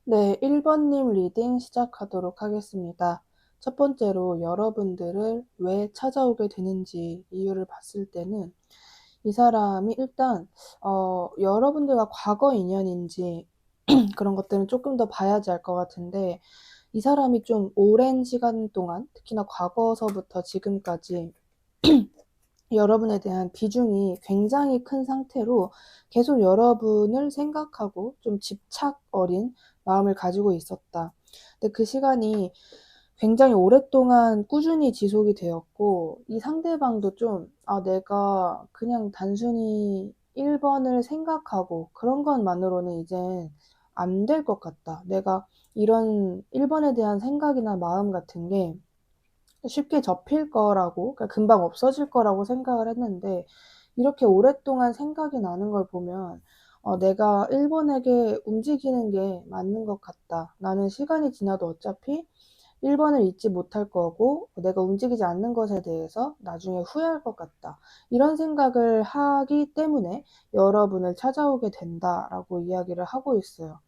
네, 1번님 리딩 시작하도록 하겠습니다. 첫 번째로 여러분들을 왜 찾아오게 되는지 이유를 봤을 때는 이 사람이 일단 여러분들과 과거 인연인지 그런 것들은 조금 더 봐야지 알 것 같은데 이 사람이 좀 오랜 시간 동안 특히나 과거서부터 지금까지 여러분에 대한 비중이 굉장히 큰 상태로 계속 여러분을 생각하고 좀 집착 어린 마음을 가지고 있었다. 근데 그 시간이 굉장히 오랫동안 꾸준히 지속이 되었고, 이 상대방도 좀, 내가 그냥 단순히 1번을 생각하고 그런 것만으로는 이젠 안 될 것 같다. 내가 이런 1번에 대한 생각이나 마음 같은 게 쉽게 접힐 거라고, 그러니까 금방 없어질 거라고 생각을 했는데, 이렇게 오랫동안 생각이 나는 걸 보면, 내가 1번에게 움직이는 게 맞는 것 같다. 나는 시간이 지나도 어차피 1번을 잊지 못할 거고, 내가 움직이지 않는 것에 대해서 나중에 후회할 것 같다. 이런 생각을 하기 때문에 여러분을 찾아오게 된다라고 이야기를 하고 있어요.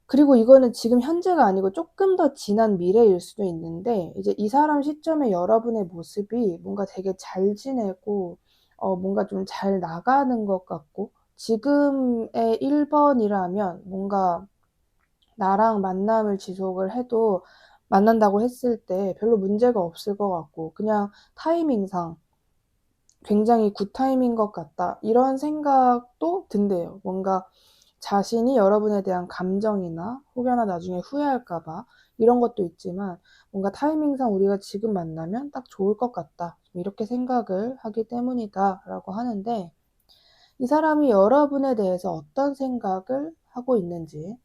그리고 이거는 지금 현재가 아니고 조금 더 지난 미래일 수도 있는데 이제 이 사람 시점에 여러분의 모습이 뭔가 되게 잘 지내고 뭔가 좀 잘 나가는 것 같고 지금의 1번이라면 뭔가 나랑 만남을 지속을 해도 만난다고 했을 때 별로 문제가 없을 것 같고 그냥 타이밍상 굉장히 굿타임인 것 같다. 이런 생각도 든대요. 뭔가 자신이 여러분에 대한 감정이나 혹여나 나중에 후회할까 봐 이런 것도 있지만 뭔가 타이밍상 우리가 지금 만나면 딱 좋을 것 같다. 이렇게 생각을 하기 때문이다 라고 하는데 이 사람이 여러분에 대해서 어떤 생각을 하고 있는지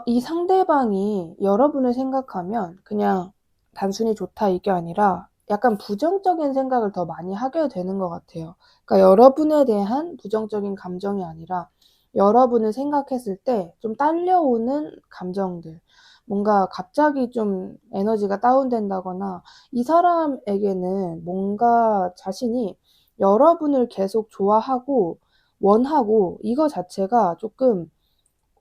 이 상대방이 여러분을 생각하면 그냥 단순히 좋다 이게 아니라 약간 부정적인 생각을 더 많이 하게 되는 것 같아요. 그러니까 여러분에 대한 부정적인 감정이 아니라 여러분을 생각했을 때 좀 딸려오는 감정들. 뭔가 갑자기 좀 에너지가 다운된다거나 이 사람에게는 뭔가 자신이 여러분을 계속 좋아하고 원하고 이거 자체가 조금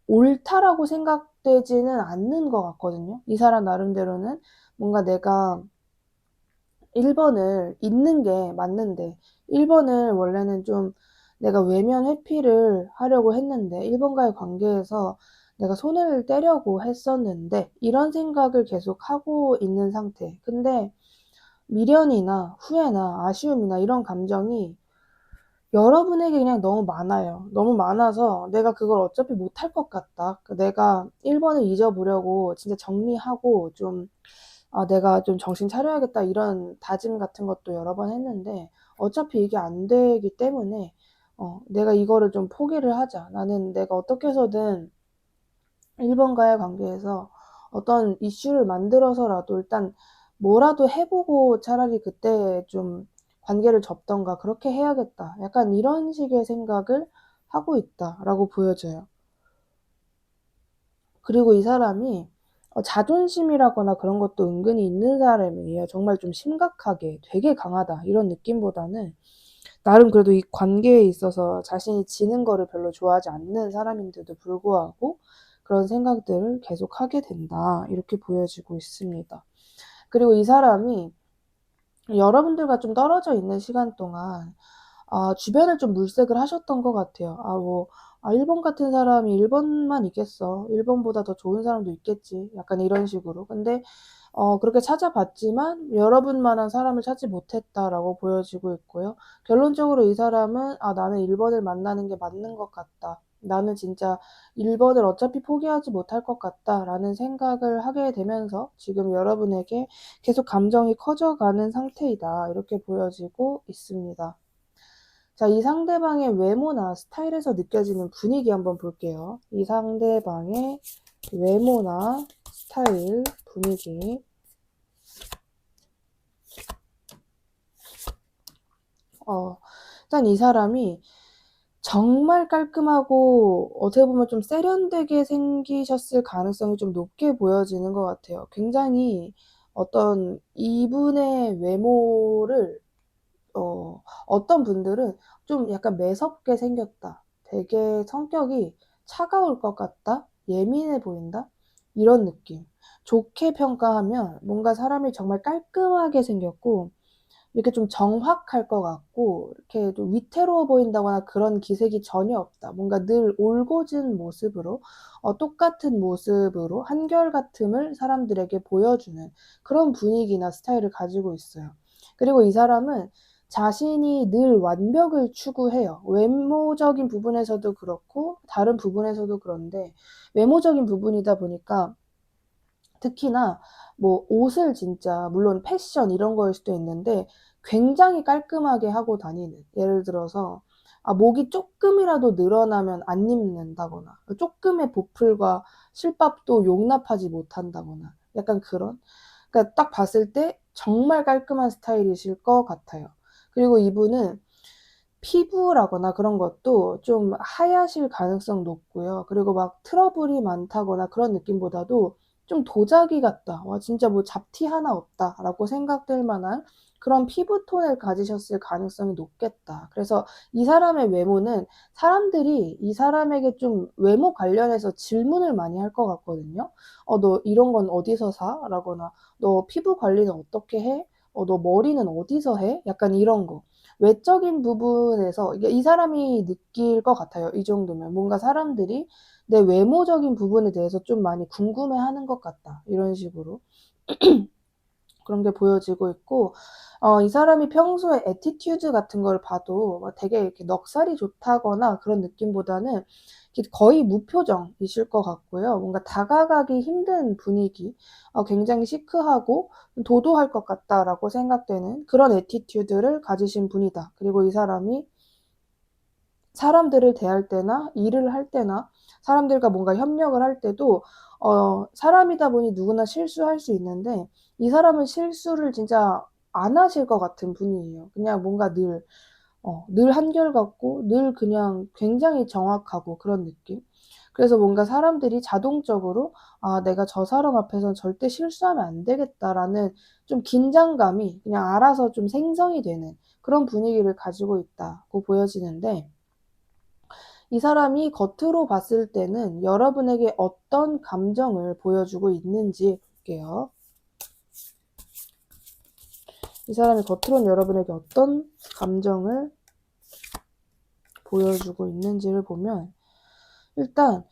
옳다라고 생각되지는 않는 것 같거든요. 이 사람 나름대로는 뭔가 내가 1번을 잊는 게 맞는데 1번을 원래는 좀 내가 외면 회피를 하려고 했는데 1번과의 관계에서 내가 손을 떼려고 했었는데 이런 생각을 계속 하고 있는 상태. 근데 미련이나 후회나 아쉬움이나 이런 감정이 여러분에게 그냥 너무 많아요. 너무 많아서 내가 그걸 어차피 못할 것 같다. 내가 1번을 잊어보려고 진짜 정리하고 좀, 내가 좀 정신 차려야겠다. 이런 다짐 같은 것도 여러 번 했는데, 어차피 이게 안 되기 때문에, 내가 이거를 좀 포기를 하자. 나는 내가 어떻게 해서든 1번과의 관계에서 어떤 이슈를 만들어서라도 일단 뭐라도 해보고 차라리 그때 좀 관계를 접던가 그렇게 해야겠다. 약간 이런 식의 생각을 하고 있다라고 보여져요. 그리고 이 사람이 자존심이라거나 그런 것도 은근히 있는 사람이에요. 정말 좀 심각하게 되게 강하다 이런 느낌보다는 나름 그래도 이 관계에 있어서 자신이 지는 거를 별로 좋아하지 않는 사람인데도 불구하고 그런 생각들을 계속 하게 된다. 이렇게 보여지고 있습니다. 그리고 이 사람이 여러분들과 좀 떨어져 있는 시간 동안 주변을 좀 물색을 하셨던 것 같아요. 1번 같은 사람이 1번만 있겠어. 1번보다 더 좋은 사람도 있겠지. 약간 이런 식으로. 근데 그렇게 찾아봤지만 여러분만한 사람을 찾지 못했다라고 보여지고 있고요. 결론적으로 이 사람은 나는 1번을 만나는 게 맞는 것 같다. 나는 진짜 1번을 어차피 포기하지 못할 것 같다라는 생각을 하게 되면서 지금 여러분에게 계속 감정이 커져가는 상태이다. 이렇게 보여지고 있습니다. 자, 이 상대방의 외모나 스타일에서 느껴지는 분위기 한번 볼게요. 이 상대방의 외모나 스타일, 분위기. 일단 이 사람이 정말 깔끔하고 어떻게 보면 좀 세련되게 생기셨을 가능성이 좀 높게 보여지는 것 같아요. 굉장히 어떤 이분의 외모를 어떤 분들은 좀 약간 매섭게 생겼다. 되게 성격이 차가울 것 같다. 예민해 보인다. 이런 느낌. 좋게 평가하면 뭔가 사람이 정말 깔끔하게 생겼고 이렇게 좀 정확할 것 같고 이렇게 좀 위태로워 보인다거나 그런 기색이 전혀 없다. 뭔가 늘 올곧은 모습으로 똑같은 모습으로 한결같음을 사람들에게 보여주는 그런 분위기나 스타일을 가지고 있어요. 그리고 이 사람은 자신이 늘 완벽을 추구해요. 외모적인 부분에서도 그렇고 다른 부분에서도 그런데 외모적인 부분이다 보니까 특히나 뭐 옷을 진짜 물론 패션 이런 거일 수도 있는데 굉장히 깔끔하게 하고 다니는 예를 들어서 목이 쪼끔이라도 늘어나면 안 입는다거나 쪼끔의 보풀과 실밥도 용납하지 못한다거나 약간 그런 그러니까 딱 봤을 때 정말 깔끔한 스타일이실 것 같아요. 그리고 이분은 피부라거나 그런 것도 좀 하얘실 가능성 높고요. 그리고 막 트러블이 많다거나 그런 느낌보다도 좀 도자기 같다. 와, 진짜 뭐 잡티 하나 없다라고 생각될 만한 그런 피부톤을 가지셨을 가능성이 높겠다. 그래서 이 사람의 외모는 사람들이 이 사람에게 좀 외모 관련해서 질문을 많이 할 것 같거든요. 너 이런 건 어디서 사? 라거나 너 피부 관리는 어떻게 해? 너 머리는 어디서 해? 약간 이런 거. 외적인 부분에서 이게 이 사람이 느낄 것 같아요. 이 정도면 뭔가 사람들이 내 외모적인 부분에 대해서 좀 많이 궁금해하는 것 같다. 이런 식으로 그런 게 보여지고 있고 이 사람이 평소에 애티튜드 같은 걸 봐도 되게 이렇게 넉살이 좋다거나 그런 느낌보다는 거의 무표정이실 것 같고요. 뭔가 다가가기 힘든 분위기, 굉장히 시크하고 도도할 것 같다라고 생각되는 그런 애티튜드를 가지신 분이다. 그리고 이 사람이 사람들을 대할 때나 일을 할 때나 사람들과 뭔가 협력을 할 때도 사람이다 보니 누구나 실수할 수 있는데 이 사람은 실수를 진짜 안 하실 것 같은 분이에요. 그냥 뭔가 늘 한결같고 늘 그냥 굉장히 정확하고 그런 느낌. 그래서 뭔가 사람들이 자동적으로 '아 내가 저 사람 앞에선 절대 실수하면 안 되겠다.'라는 좀 긴장감이 그냥 알아서 좀 생성이 되는 그런 분위기를 가지고 있다고 보여지는데 이 사람이 겉으로 봤을 때는 여러분에게 어떤 감정을 보여주고 있는지 볼게요. 이 사람이 겉으로는 여러분에게 어떤 감정을 보여주고 있는지를 보면 일단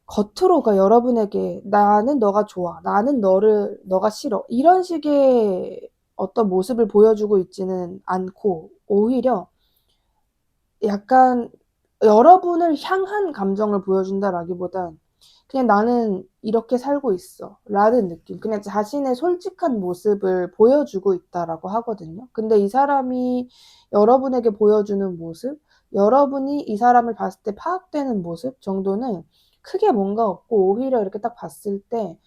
겉으로가 여러분에게 나는 너가 좋아. 나는 너가 싫어. 이런 식의 어떤 모습을 보여주고 있지는 않고 오히려 약간 여러분을 향한 감정을 보여준다라기보단 그냥 나는 이렇게 살고 있어. 라는 느낌. 그냥 자신의 솔직한 모습을 보여주고 있다라고 하거든요. 근데 이 사람이 여러분에게 보여주는 모습, 여러분이 이 사람을 봤을 때 파악되는 모습 정도는 크게 뭔가 없고 오히려 이렇게 딱 봤을 때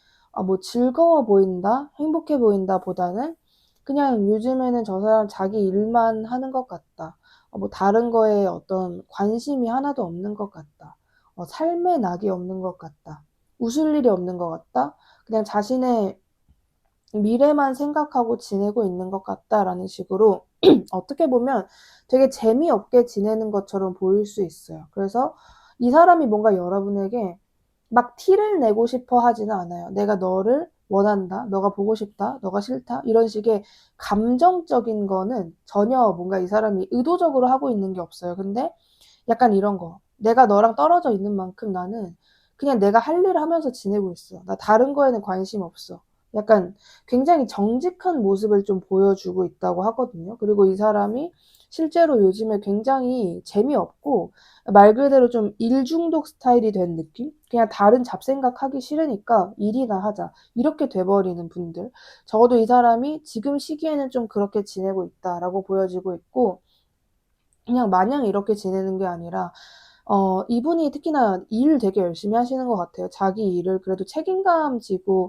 뭐 즐거워 보인다, 행복해 보인다 보다는 그냥 요즘에는 저 사람 자기 일만 하는 것 같다. 뭐 다른 거에 어떤 관심이 하나도 없는 것 같다. 삶에 낙이 없는 것 같다. 웃을 일이 없는 것 같다. 그냥 자신의 미래만 생각하고 지내고 있는 것 같다라는 식으로 어떻게 보면 되게 재미없게 지내는 것처럼 보일 수 있어요. 그래서 이 사람이 뭔가 여러분에게 막 티를 내고 싶어 하지는 않아요. 내가 너를 원한다. 너가 보고 싶다. 너가 싫다. 이런 식의 감정적인 거는 전혀 뭔가 이 사람이 의도적으로 하고 있는 게 없어요. 근데 약간 이런 거. 내가 너랑 떨어져 있는 만큼 나는 그냥 내가 할 일을 하면서 지내고 있어. 나 다른 거에는 관심 없어. 약간 굉장히 정직한 모습을 좀 보여주고 있다고 하거든요. 그리고 이 사람이 실제로 요즘에 굉장히 재미없고 말 그대로 좀 일 중독 스타일이 된 느낌? 그냥 다른 잡생각 하기 싫으니까 일이나 하자. 이렇게 돼버리는 분들. 적어도 이 사람이 지금 시기에는 좀 그렇게 지내고 있다라고 보여지고 있고 그냥 마냥 이렇게 지내는 게 아니라 이분이 특히나 일 되게 열심히 하시는 것 같아요. 자기 일을 그래도 책임감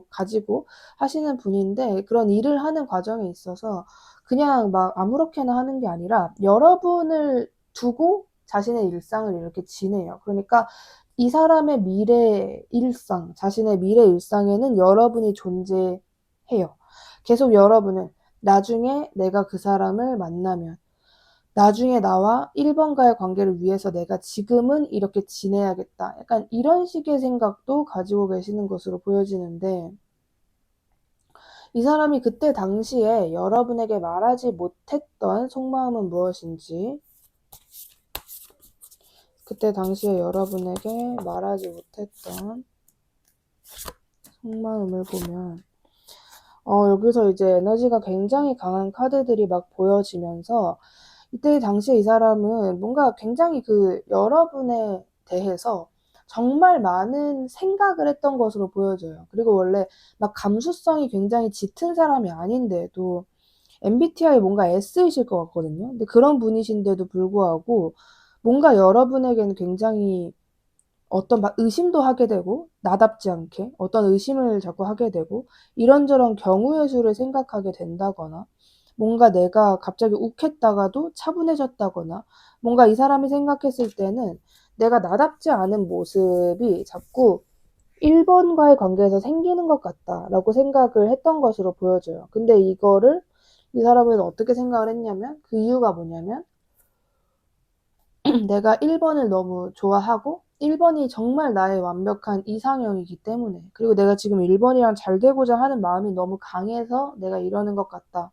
가지고 하시는 분인데 그런 일을 하는 과정에 있어서 그냥 막 아무렇게나 하는 게 아니라 여러분을 두고 자신의 일상을 이렇게 지내요. 그러니까 이 사람의 미래 일상, 자신의 미래 일상에는 여러분이 존재해요. 계속 여러분은 나중에 내가 그 사람을 만나면 나중에 나와 1번과의 관계를 위해서 내가 지금은 이렇게 지내야겠다. 약간 이런 식의 생각도 가지고 계시는 것으로 보여지는데 이 사람이 그때 당시에 여러분에게 말하지 못했던 속마음은 무엇인지 그때 당시에 여러분에게 말하지 못했던 속마음을 보면 여기서 이제 에너지가 굉장히 강한 카드들이 막 보여지면서 이때 당시에 이 사람은 뭔가 굉장히 그 여러분에 대해서 정말 많은 생각을 했던 것으로 보여져요. 그리고 원래 막 감수성이 굉장히 짙은 사람이 아닌데도 MBTI 뭔가 S이실 것 같거든요. 근데 그런 분이신데도 불구하고 뭔가 여러분에게는 굉장히 어떤 막 의심도 하게 되고 나답지 않게 어떤 의심을 자꾸 하게 되고 이런저런 경우의 수를 생각하게 된다거나 뭔가 내가 갑자기 욱했다가도 차분해졌다거나 뭔가 이 사람이 생각했을 때는 내가 나답지 않은 모습이 자꾸 1번과의 관계에서 생기는 것 같다라고 생각을 했던 것으로 보여져요. 근데 이거를 이 사람은 어떻게 생각을 했냐면 그 이유가 뭐냐면 내가 1번을 너무 좋아하고 1번이 정말 나의 완벽한 이상형이기 때문에 그리고 내가 지금 1번이랑 잘 되고자 하는 마음이 너무 강해서 내가 이러는 것 같다.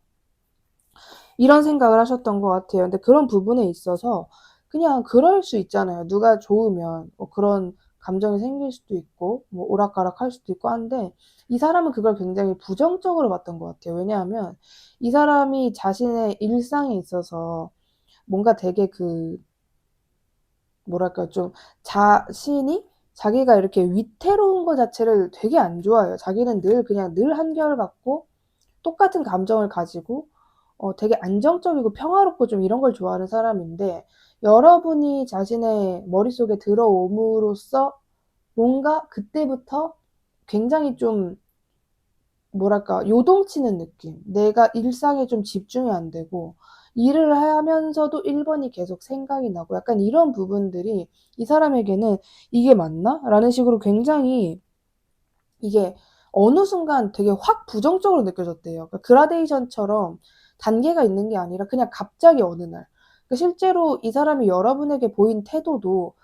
이런 생각을 하셨던 것 같아요. 근데 그런 부분에 있어서 그냥 그럴 수 있잖아요. 누가 좋으면 뭐 그런 감정이 생길 수도 있고 뭐 오락가락 할 수도 있고 한데 이 사람은 그걸 굉장히 부정적으로 봤던 것 같아요. 왜냐하면 이 사람이 자신의 일상에 있어서 뭔가 되게 그 뭐랄까 좀 자신이 자기가 이렇게 위태로운 것 자체를 되게 안 좋아해요. 자기는 늘 한결같고 똑같은 감정을 가지고 되게 안정적이고 평화롭고 좀 이런 걸 좋아하는 사람인데 여러분이 자신의 머릿속에 들어옴으로써 뭔가 그때부터 굉장히 좀 뭐랄까 요동치는 느낌. 내가 일상에 좀 집중이 안 되고 일을 하면서도 1번이 계속 생각이 나고 약간 이런 부분들이 이 사람에게는 '이게 맞나?' 라는 식으로 굉장히 이게 어느 순간 되게 확 부정적으로 느껴졌대요. 그러니까 그라데이션처럼 단계가 있는 게 아니라 그냥 갑자기 어느 날. 실제로 이 사람이 여러분에게 보인 태도도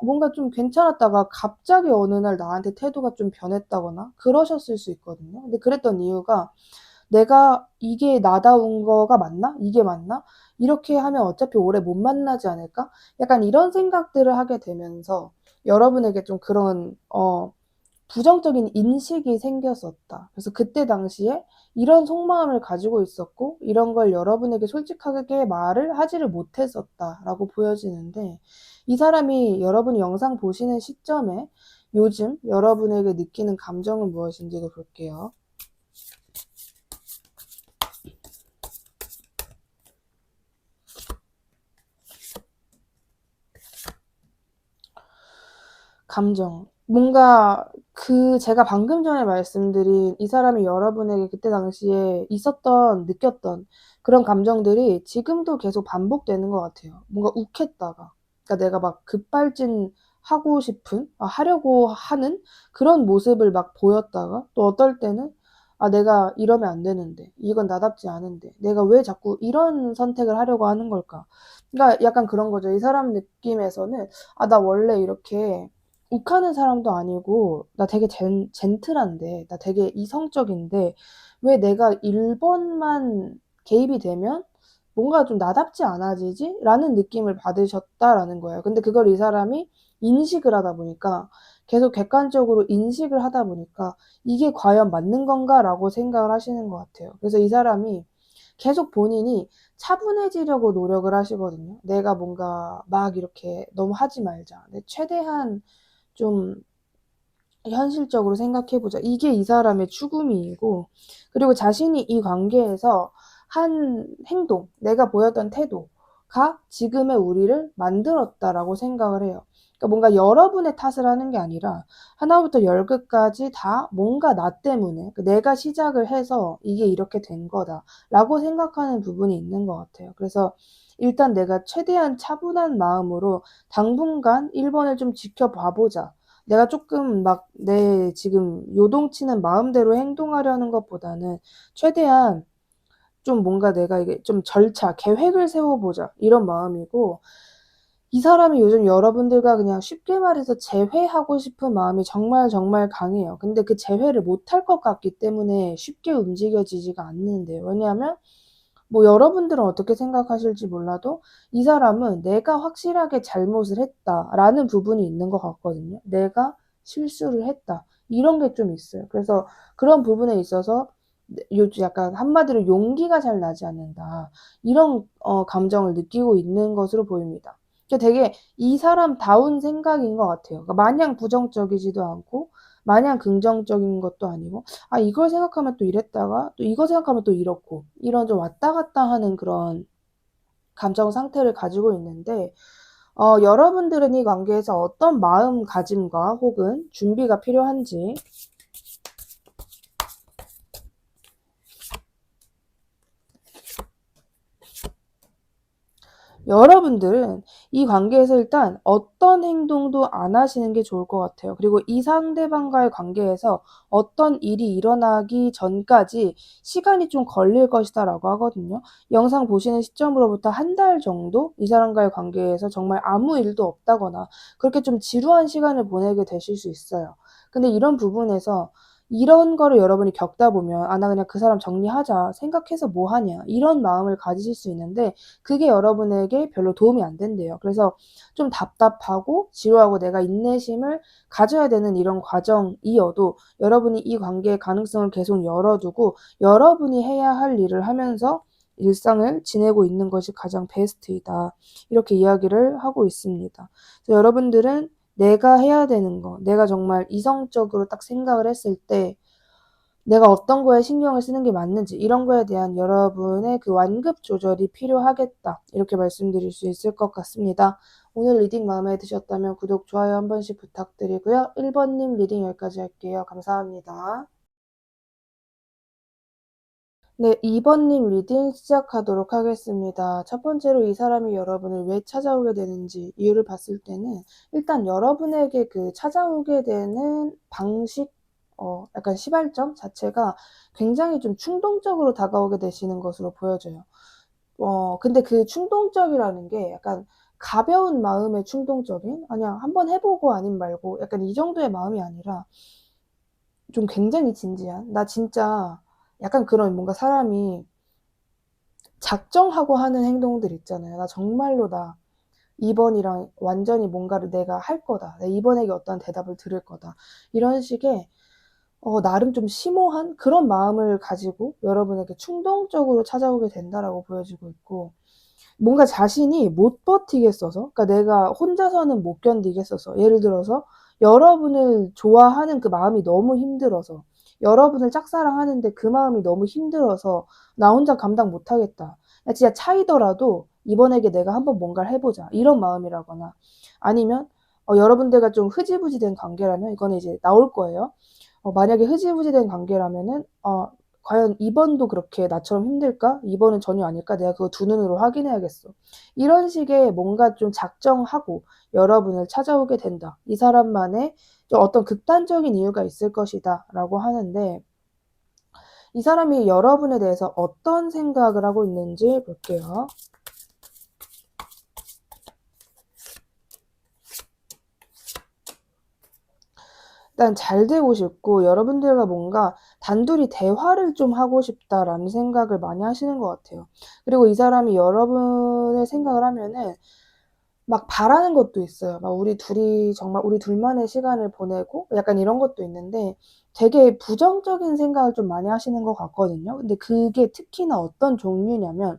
뭔가 좀 괜찮았다가 갑자기 어느 날 나한테 태도가 좀 변했다거나 그러셨을 수 있거든요. 근데 그랬던 이유가 '내가 이게 나다운 거가 맞나? 이게 맞나? 이렇게 하면 어차피 오래 못 만나지 않을까?' 약간 이런 생각들을 하게 되면서 여러분에게 좀 그런 부정적인 인식이 생겼었다. 그래서 그때 당시에 이런 속마음을 가지고 있었고 이런 걸 여러분에게 솔직하게 말을 하지를 못했었다라고 보여지는데 이 사람이 여러분이 영상 보시는 시점에 요즘 여러분에게 느끼는 감정은 무엇인지도 볼게요. 감정. 뭔가 제가 방금 전에 말씀드린 이 사람이 여러분에게 그때 당시에 있었던 느꼈던 그런 감정들이 지금도 계속 반복되는 것 같아요. 뭔가 욱했다가 그러니까 내가 막 급발진하고 싶은 하려고 하는 그런 모습을 막 보였다가 또 어떨 때는 '아 내가 이러면 안 되는데. 이건 나답지 않은데. 내가 왜 자꾸 이런 선택을 하려고 하는 걸까?' 그러니까 약간 그런 거죠. 이 사람 느낌에서는 '아 나 원래 이렇게 욱하는 사람도 아니고 나 되게 젠틀한데 나 되게 이성적인데 왜 내가 1번만 개입이 되면 뭔가 좀 나답지 않아지지?' 라는 느낌을 받으셨다라는 거예요. 근데 그걸 이 사람이 인식을 하다 보니까 계속 객관적으로 인식을 하다 보니까 '이게 과연 맞는 건가?'라고 생각을 하시는 것 같아요. 그래서 이 사람이 계속 본인이 차분해지려고 노력을 하시거든요. 내가 뭔가 막 이렇게 '너무 하지 말자. 최대한 좀 현실적으로 생각해 보자.' 이게 이 사람의 추구미이고 그리고 자신이 이 관계에서 한 행동, 내가 보였던 태도가 지금의 우리를 만들었다라고 생각을 해요. 그러니까 뭔가 여러분의 탓을 하는 게 아니라 하나부터 열끝까지 다 뭔가 나 때문에 내가 시작을 해서 '이게 이렇게 된 거다.'라고 생각하는 부분이 있는 것 같아요. 그래서 일단 내가 최대한 차분한 마음으로 당분간 1번을 좀 지켜봐 보자. 내가 조금 막 내 지금 요동치는 마음대로 행동하려는 것보다는 최대한 좀 뭔가 내가 이게 좀 절차, 계획을 세워보자. 이런 마음이고, 이 사람이 요즘 여러분들과 그냥 쉽게 말해서 재회하고 싶은 마음이 정말 정말 강해요. 근데 그 재회를 못할 것 같기 때문에 쉽게 움직여지지가 않는데요. 왜냐하면 뭐 여러분들은 어떻게 생각하실지 몰라도 이 사람은 내가 확실하게 잘못을 했다라는 부분이 있는 것 같거든요. 내가 실수를 했다. 이런 게 좀 있어요. 그래서 그런 부분에 있어서 요즘 약간 한마디로 용기가 잘 나지 않는다. 이런 감정을 느끼고 있는 것으로 보입니다. 되게 이 사람다운 생각인 것 같아요. 그러니까 마냥 부정적이지도 않고 마냥 긍정적인 것도 아니고 이걸 생각하면 또 이랬다가 또 이거 생각하면 또 이렇고 이런 좀 왔다 갔다 하는 그런 감정 상태를 가지고 있는데 여러분들은 이 관계에서 어떤 마음가짐과 혹은 준비가 필요한지 여러분들은 이 관계에서 일단 어떤 행동도 안 하시는 게 좋을 것 같아요. 그리고 이 상대방과의 관계에서 어떤 일이 일어나기 전까지 시간이 좀 걸릴 것이다 라고 하거든요. 영상 보시는 시점으로부터 한 달 정도 이 사람과의 관계에서 정말 아무 일도 없다거나 그렇게 좀 지루한 시간을 보내게 되실 수 있어요. 근데 이런 부분에서 이런 거를 여러분이 겪다 보면 나 그냥 그 사람 정리하자 생각해서 뭐 하냐 이런 마음을 가지실 수 있는데 그게 여러분에게 별로 도움이 안 된대요. 그래서 좀 답답하고 지루하고 내가 인내심을 가져야 되는 이런 과정이어도 여러분이 이 관계의 가능성을 계속 열어두고 여러분이 해야 할 일을 하면서 일상을 지내고 있는 것이 가장 베스트이다. 이렇게 이야기를 하고 있습니다. 그래서 여러분들은 내가 해야 되는 거, 내가 정말 이성적으로 딱 생각을 했을 때 내가 어떤 거에 신경을 쓰는 게 맞는지 이런 거에 대한 여러분의 그 완급 조절이 필요하겠다. 이렇게 말씀드릴 수 있을 것 같습니다. 오늘 리딩 마음에 드셨다면 구독, 좋아요 한 번씩 부탁드리고요. 1번님 리딩 여기까지 할게요. 감사합니다. 네, 2번님 리딩 시작하도록 하겠습니다. 첫 번째로 이 사람이 여러분을 왜 찾아오게 되는지 이유를 봤을 때는 일단 여러분에게 그 찾아오게 되는 방식, 약간 시발점 자체가 굉장히 좀 충동적으로 다가오게 되시는 것으로 보여져요. 근데 그 충동적이라는 게 약간 가벼운 마음의 충동적인, 그냥 한번 해보고 아님 말고 약간 이 정도의 마음이 아니라 좀 굉장히 진지한, 나 진짜 약간 그런 뭔가 사람이 작정하고 하는 행동들 있잖아요. 나 정말로 나 이번이랑 완전히 뭔가를 내가 할 거다. 내가 이번에게 어떤 대답을 들을 거다. 이런 식의 나름 좀 심오한 그런 마음을 가지고 여러분에게 충동적으로 찾아오게 된다라고 보여지고 있고 뭔가 자신이 못 버티겠어서 그러니까 내가 혼자서는 못 견디겠어서 예를 들어서 여러분을 좋아하는 그 마음이 너무 힘들어서 여러분을 짝사랑하는데 그 마음이 너무 힘들어서 나 혼자 감당 못 하겠다. 진짜 차이더라도 이번에게 내가 한번 뭔가를 해보자. 이런 마음이라거나 아니면 여러분들과 좀 흐지부지 된 관계라면 이거는 이제 나올 거예요. 만약에 흐지부지 된 관계라면은 과연 이번도 그렇게 나처럼 힘들까? 이번은 전혀 아닐까? 내가 그거 두 눈으로 확인해야겠어. 이런 식의 뭔가 좀 작정하고 여러분을 찾아오게 된다. 이 사람만의 좀 어떤 극단적인 이유가 있을 것이다. 라고 하는데 이 사람이 여러분에 대해서 어떤 생각을 하고 있는지 볼게요. 일단 잘 되고 싶고 여러분들과 뭔가 단둘이 대화를 좀 하고 싶다라는 생각을 많이 하시는 것 같아요. 그리고 이 사람이 여러분의 생각을 하면은 막 바라는 것도 있어요. 막 우리 둘이 정말 우리 둘만의 시간을 보내고 약간 이런 것도 있는데 되게 부정적인 생각을 좀 많이 하시는 것 같거든요. 근데 그게 특히나 어떤 종류냐면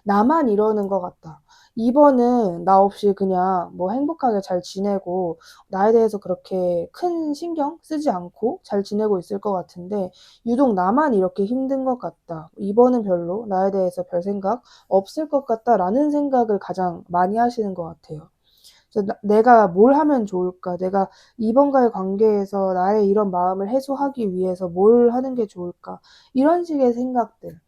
나만 이러는 것 같다. 이번은 나 없이 그냥 뭐 행복하게 잘 지내고 나에 대해서 그렇게 큰 신경 쓰지 않고 잘 지내고 있을 것 같은데 유독 나만 이렇게 힘든 것 같다. 이번은 별로 나에 대해서 별 생각 없을 것 같다라는 생각을 가장 많이 하시는 것 같아요. 그래서 내가 뭘 하면 좋을까? 내가 이번과의 관계에서 나의 이런 마음을 해소하기 위해서 뭘 하는 게 좋을까? 이런 식의 생각들.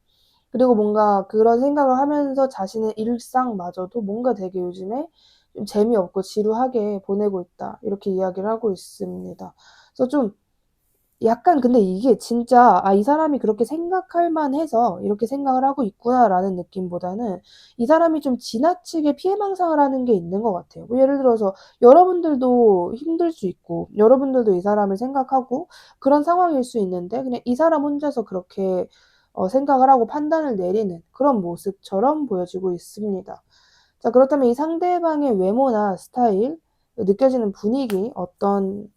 그리고 뭔가 그런 생각을 하면서 자신의 일상마저도 뭔가 되게 요즘에 좀 재미없고 지루하게 보내고 있다. 이렇게 이야기를 하고 있습니다. 그래서 좀 약간 근데 이게 진짜 '아 이 사람이 그렇게 생각할 만해서 이렇게 생각을 하고 있구나.'라는 느낌보다는 이 사람이 좀 지나치게 피해망상을 하는 게 있는 것 같아요. 뭐 예를 들어서 여러분들도 힘들 수 있고 여러분들도 이 사람을 생각하고 그런 상황일 수 있는데 그냥 이 사람 혼자서 그렇게 생각을 하고 판단을 내리는 그런 모습처럼 보여지고 있습니다. 자 그렇다면 이 상대방의 외모나 스타일, 느껴지는 분위기 어떤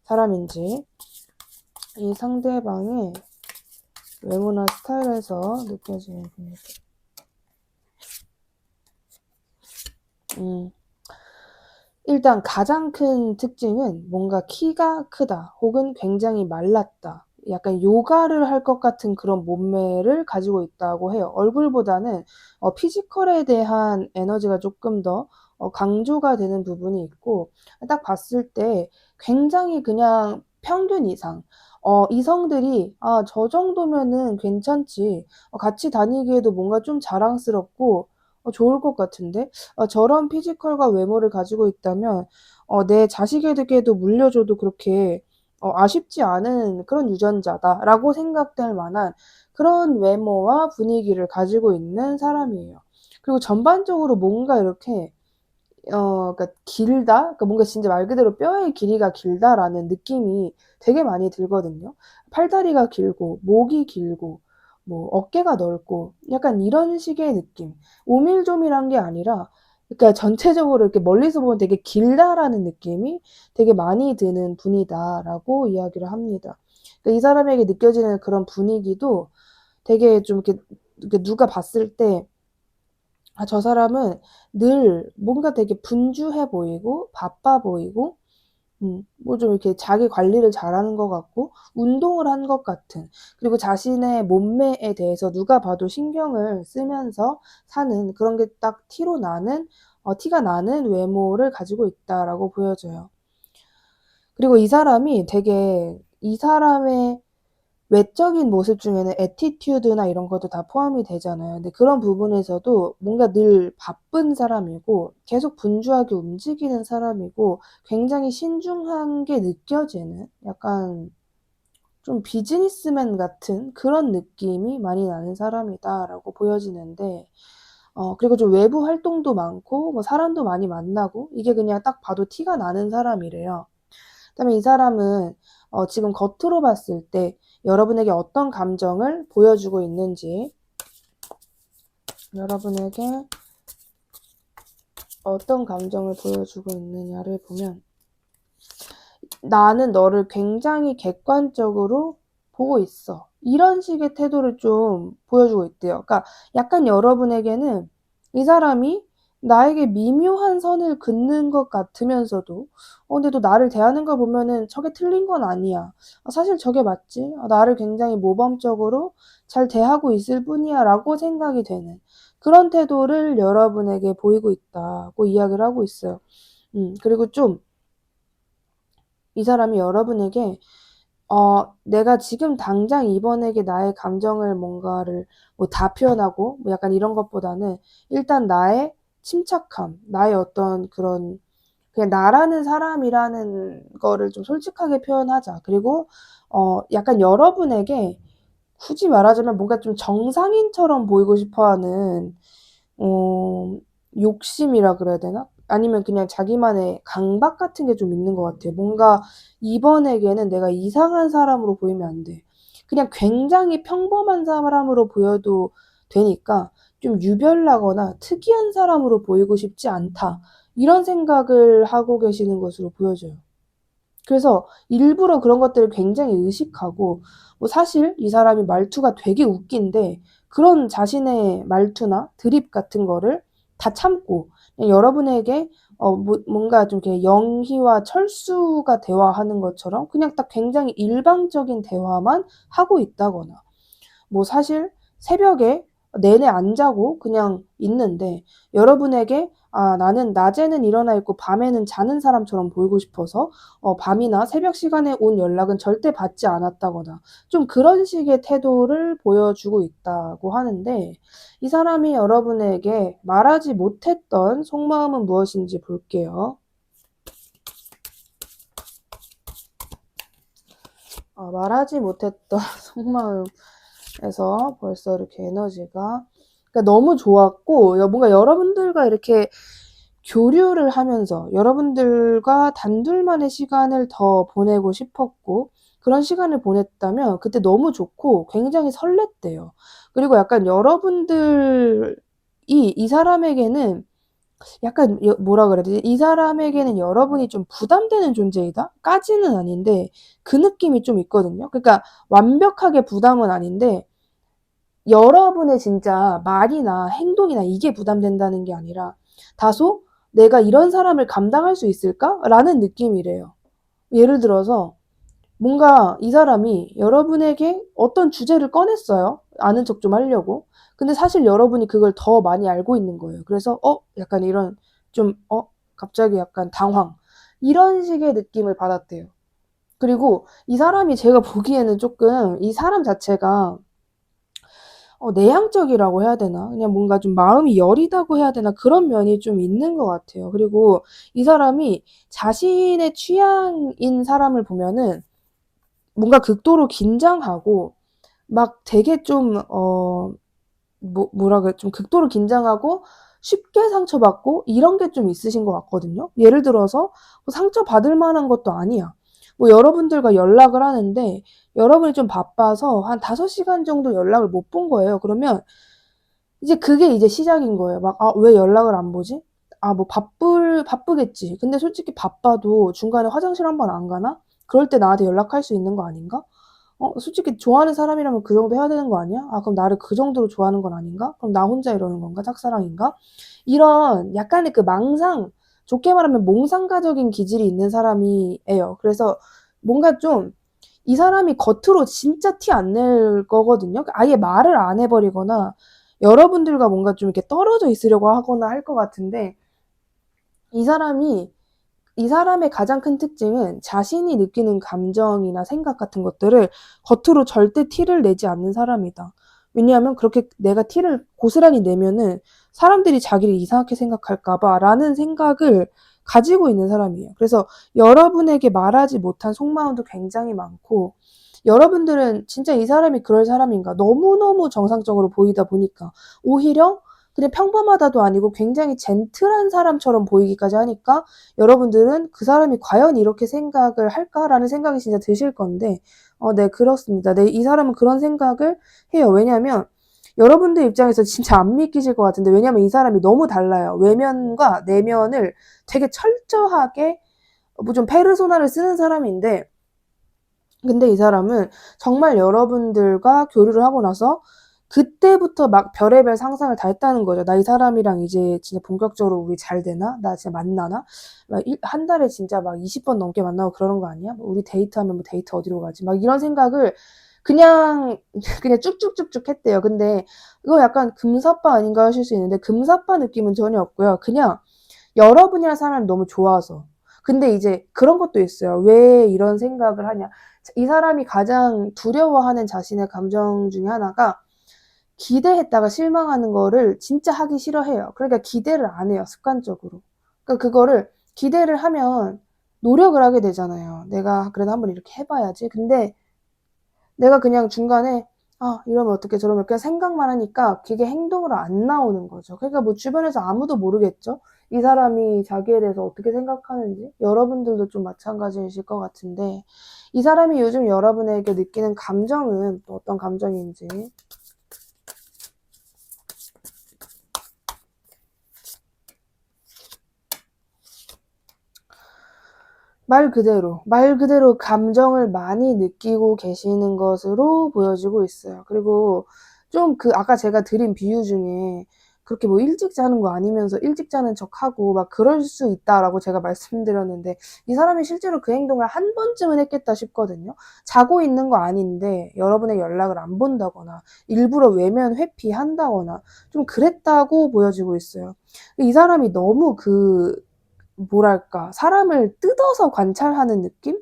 사람인지 이 상대방의 외모나 스타일에서 느껴지는 분위기. 일단 가장 큰 특징은 뭔가 키가 크다 혹은 굉장히 말랐다. 약간 요가를 할 것 같은 그런 몸매를 가지고 있다고 해요. 얼굴보다는 피지컬에 대한 에너지가 조금 더 강조가 되는 부분이 있고 딱 봤을 때 굉장히 그냥 평균 이상 이성들이 '아 저 정도면은 괜찮지. 같이 다니기에도 뭔가 좀 자랑스럽고 좋을 것 같은데?' 저런 피지컬과 외모를 가지고 있다면 내 자식에게도 물려줘도 그렇게 아쉽지 않은 그런 유전자다라고 생각될 만한 그런 외모와 분위기를 가지고 있는 사람이에요. 그리고 전반적으로 뭔가 이렇게 그러니까 길다? 그러니까 뭔가 진짜 말 그대로 뼈의 길이가 길다라는 느낌이 되게 많이 들거든요. 팔다리가 길고 목이 길고 뭐 어깨가 넓고 약간 이런 식의 느낌. 오밀조밀한 게 아니라 그러니까 전체적으로 이렇게 멀리서 보면 되게 길다라는 느낌이 되게 많이 드는 분이다라고 이야기를 합니다. 그러니까 이 사람에게 느껴지는 그런 분위기도 되게 좀 이렇게 누가 봤을 때 저 사람은 늘 뭔가 되게 분주해 보이고 바빠 보이고 뭐 좀 이렇게 자기 관리를 잘하는 것 같고 운동을 한 것 같은 그리고 자신의 몸매에 대해서 누가 봐도 신경을 쓰면서 사는 그런 게 딱 티가 나는 외모를 가지고 있다라고 보여져요. 그리고 이 사람의 외적인 모습 중에는 애티튜드나 이런 것도 다 포함이 되잖아요. 근데 그런 부분에서도 뭔가 늘 바쁜 사람이고 계속 분주하게 움직이는 사람이고 굉장히 신중한 게 느껴지는 약간 좀 비즈니스맨 같은 그런 느낌이 많이 나는 사람이다라고 보여지는데 그리고 좀 외부 활동도 많고 뭐 사람도 많이 만나고 이게 그냥 딱 봐도 티가 나는 사람이래요. 그다음에 이 사람은 지금 겉으로 봤을 때 여러분에게 어떤 감정을 보여주고 있는지 여러분에게 어떤 감정을 보여주고 있느냐를 보면 나는 너를 굉장히 객관적으로 보고 있어. 이런 식의 태도를 좀 보여주고 있대요. 그러니까 약간 여러분에게는 이 사람이 나에게 미묘한 선을 긋는 것 같으면서도 근데 또 나를 대하는 거 보면은 '저게 틀린 건 아니야. 사실 저게 맞지. 나를 굉장히 모범적으로 잘 대하고 있을 뿐이야.'라고 생각이 되는 그런 태도를 여러분에게 보이고 있다고 이야기를 하고 있어요. 그리고 좀 이 사람이 여러분에게 내가 지금 당장 이번에게 나의 감정을 뭔가를 뭐 다 표현하고 뭐 약간 이런 것보다는 일단 나의 침착함, 나의 어떤 그런 그냥 나라는 사람이라는 거를 좀 솔직하게 표현하자. 그리고 약간 여러분에게 굳이 말하자면 뭔가 좀 정상인처럼 보이고 싶어 하는 어 욕심이라 그래야 되나? 아니면 그냥 자기만의 강박 같은 게 좀 있는 것 같아요. 뭔가 이번에게는 내가 이상한 사람으로 보이면 안 돼. 그냥 굉장히 평범한 사람으로 보여도 되니까 좀 유별나거나 특이한 사람으로 보이고 싶지 않다. 이런 생각을 하고 계시는 것으로 보여져요. 그래서 일부러 그런 것들을 굉장히 의식하고 뭐 사실 이 사람이 말투가 되게 웃긴데 그런 자신의 말투나 드립 같은 거를 다 참고 그냥 여러분에게 뭔가 좀 이렇게 영희와 철수가 대화하는 것처럼 그냥 딱 굉장히 일방적인 대화만 하고 있다거나 뭐 사실 새벽에 내내 안 자고 그냥 있는데 여러분에게 아, 나는 낮에는 일어나 있고 밤에는 자는 사람처럼 보이고 싶어서 밤이나 새벽 시간에 온 연락은 절대 받지 않았다거나 좀 그런 식의 태도를 보여주고 있다고 하는데 이 사람이 여러분에게 말하지 못했던 속마음은 무엇인지 볼게요. 말하지 못했던 속마음에서 벌써 이렇게 에너지가 그러니까 너무 좋았고 뭔가 여러분들과 이렇게 교류를 하면서 여러분들과 단둘만의 시간을 더 보내고 싶었고 그런 시간을 보냈다면 그때 너무 좋고 굉장히 설렜대요. 그리고 약간 여러분들이 이 사람에게는 약간 뭐라 그래야 되지? 이 사람에게는 여러분이 좀 부담되는 존재이다? 까지는 아닌데 그 느낌이 좀 있거든요. 그러니까 완벽하게 부담은 아닌데 여러분의 진짜 말이나 행동이나 이게 부담된다는 게 아니라 다소 내가 이런 사람을 감당할 수 있을까? 라는 느낌이래요. 예를 들어서 뭔가 이 사람이 여러분에게 어떤 주제를 꺼냈어요. 아는 척 좀 하려고. 근데 사실 여러분이 그걸 더 많이 알고 있는 거예요. 그래서 약간 이런 좀 갑자기 약간 당황. 이런 식의 느낌을 받았대요. 그리고 이 사람이 제가 보기에는 조금 이 사람 자체가 내향적이라고 해야 되나? 그냥 뭔가 좀 마음이 여리다고 해야 되나? 그런 면이 좀 있는 것 같아요. 그리고 이 사람이 자신의 취향인 사람을 보면은 뭔가 극도로 긴장하고 막 되게 좀 뭐라 그래 좀 극도로 긴장하고 쉽게 상처받고 이런 게 좀 있으신 것 같거든요. 예를 들어서 뭐 상처받을 만한 것도 아니야. 뭐 여러분들과 연락을 하는데 여러분이 좀 바빠서 한 5시간 정도 연락을 못 본 거예요. 그러면 이제 그게 이제 시작인 거예요. 막 왜 연락을 안 보지? 뭐 바쁘겠지. 근데 솔직히 바빠도 중간에 화장실 한 번 안 가나? 그럴 때 나한테 연락할 수 있는 거 아닌가? 솔직히 좋아하는 사람이라면 그 정도 해야 되는 거 아니야? 그럼 나를 그 정도로 좋아하는 건 아닌가? 그럼 나 혼자 이러는 건가? 짝사랑인가? 이런 약간의 그 망상, 좋게 말하면 몽상가적인 기질이 있는 사람이에요. 그래서 뭔가 좀 이 사람이 겉으로 진짜 티 안 낼 거거든요. 아예 말을 안 해버리거나 여러분들과 뭔가 좀 이렇게 떨어져 있으려고 하거나 할 것 같은데 이 사람이 이 사람의 가장 큰 특징은 자신이 느끼는 감정이나 생각 같은 것들을 겉으로 절대 티를 내지 않는 사람이다. 왜냐하면 그렇게 내가 티를 고스란히 내면은 사람들이 자기를 이상하게 생각할까봐 라는 생각을 가지고 있는 사람이에요. 그래서 여러분에게 말하지 못한 속마음도 굉장히 많고 여러분들은 진짜 이 사람이 그럴 사람인가 너무너무 정상적으로 보이다 보니까 오히려 그냥 평범하다도 아니고 굉장히 젠틀한 사람처럼 보이기까지 하니까 여러분들은 그 사람이 과연 이렇게 생각을 할까라는 생각이 진짜 드실 건데 네, 그렇습니다. 네, 이 사람은 그런 생각을 해요. 왜냐하면 여러분들 입장에서 진짜 안 믿기실 것 같은데 왜냐하면 이 사람이 너무 달라요. 외면과 내면을 되게 철저하게 뭐 좀 페르소나를 쓰는 사람인데 근데 이 사람은 정말 여러분들과 교류를 하고 나서 그때부터 막 별의별 상상을 다 했다는 거죠. 나 이 사람이랑 이제 진짜 본격적으로 우리 잘 되나? 나 진짜 만나나? 막 한 달에 진짜 막 20번 넘게 만나고 그러는 거 아니야? 우리 데이트하면 뭐 데이트 어디로 가지? 막 이런 생각을 그냥 그냥 쭉쭉쭉쭉 했대요. 근데 이거 약간 금사빠 아닌가 하실 수 있는데 금사빠 느낌은 전혀 없고요. 그냥 여러분이랑 사람이 너무 좋아서. 근데 이제 그런 것도 있어요. 왜 이런 생각을 하냐. 이 사람이 가장 두려워하는 자신의 감정 중에 하나가 기대했다가 실망하는 거를 진짜 하기 싫어해요. 그러니까 기대를 안 해요, 습관적으로. 그러니까 그거를 기대를 하면 노력을 하게 되잖아요. 내가 그래도 한번 이렇게 해봐야지. 근데 내가 그냥 중간에 이러면 어떻게 저러면 그냥 생각만 하니까 그게 행동으로 안 나오는 거죠. 그러니까 뭐 주변에서 아무도 모르겠죠. 이 사람이 자기에 대해서 어떻게 생각하는지 여러분들도 좀 마찬가지이실 것 같은데 이 사람이 요즘 여러분에게 느끼는 감정은 또 어떤 감정인지 말 그대로 감정을 많이 느끼고 계시는 것으로 보여지고 있어요. 그리고 좀 아까 제가 드린 비유 중에 그렇게 뭐 일찍 자는 거 아니면서 일찍 자는 척하고 막 그럴 수 있다라고 제가 말씀드렸는데 이 사람이 실제로 그 행동을 한 번쯤은 했겠다 싶거든요. 자고 있는 거 아닌데 여러분의 연락을 안 본다거나 일부러 외면 회피한다거나 좀 그랬다고 보여지고 있어요. 이 사람이 너무 뭐랄까, 사람을 뜯어서 관찰하는 느낌?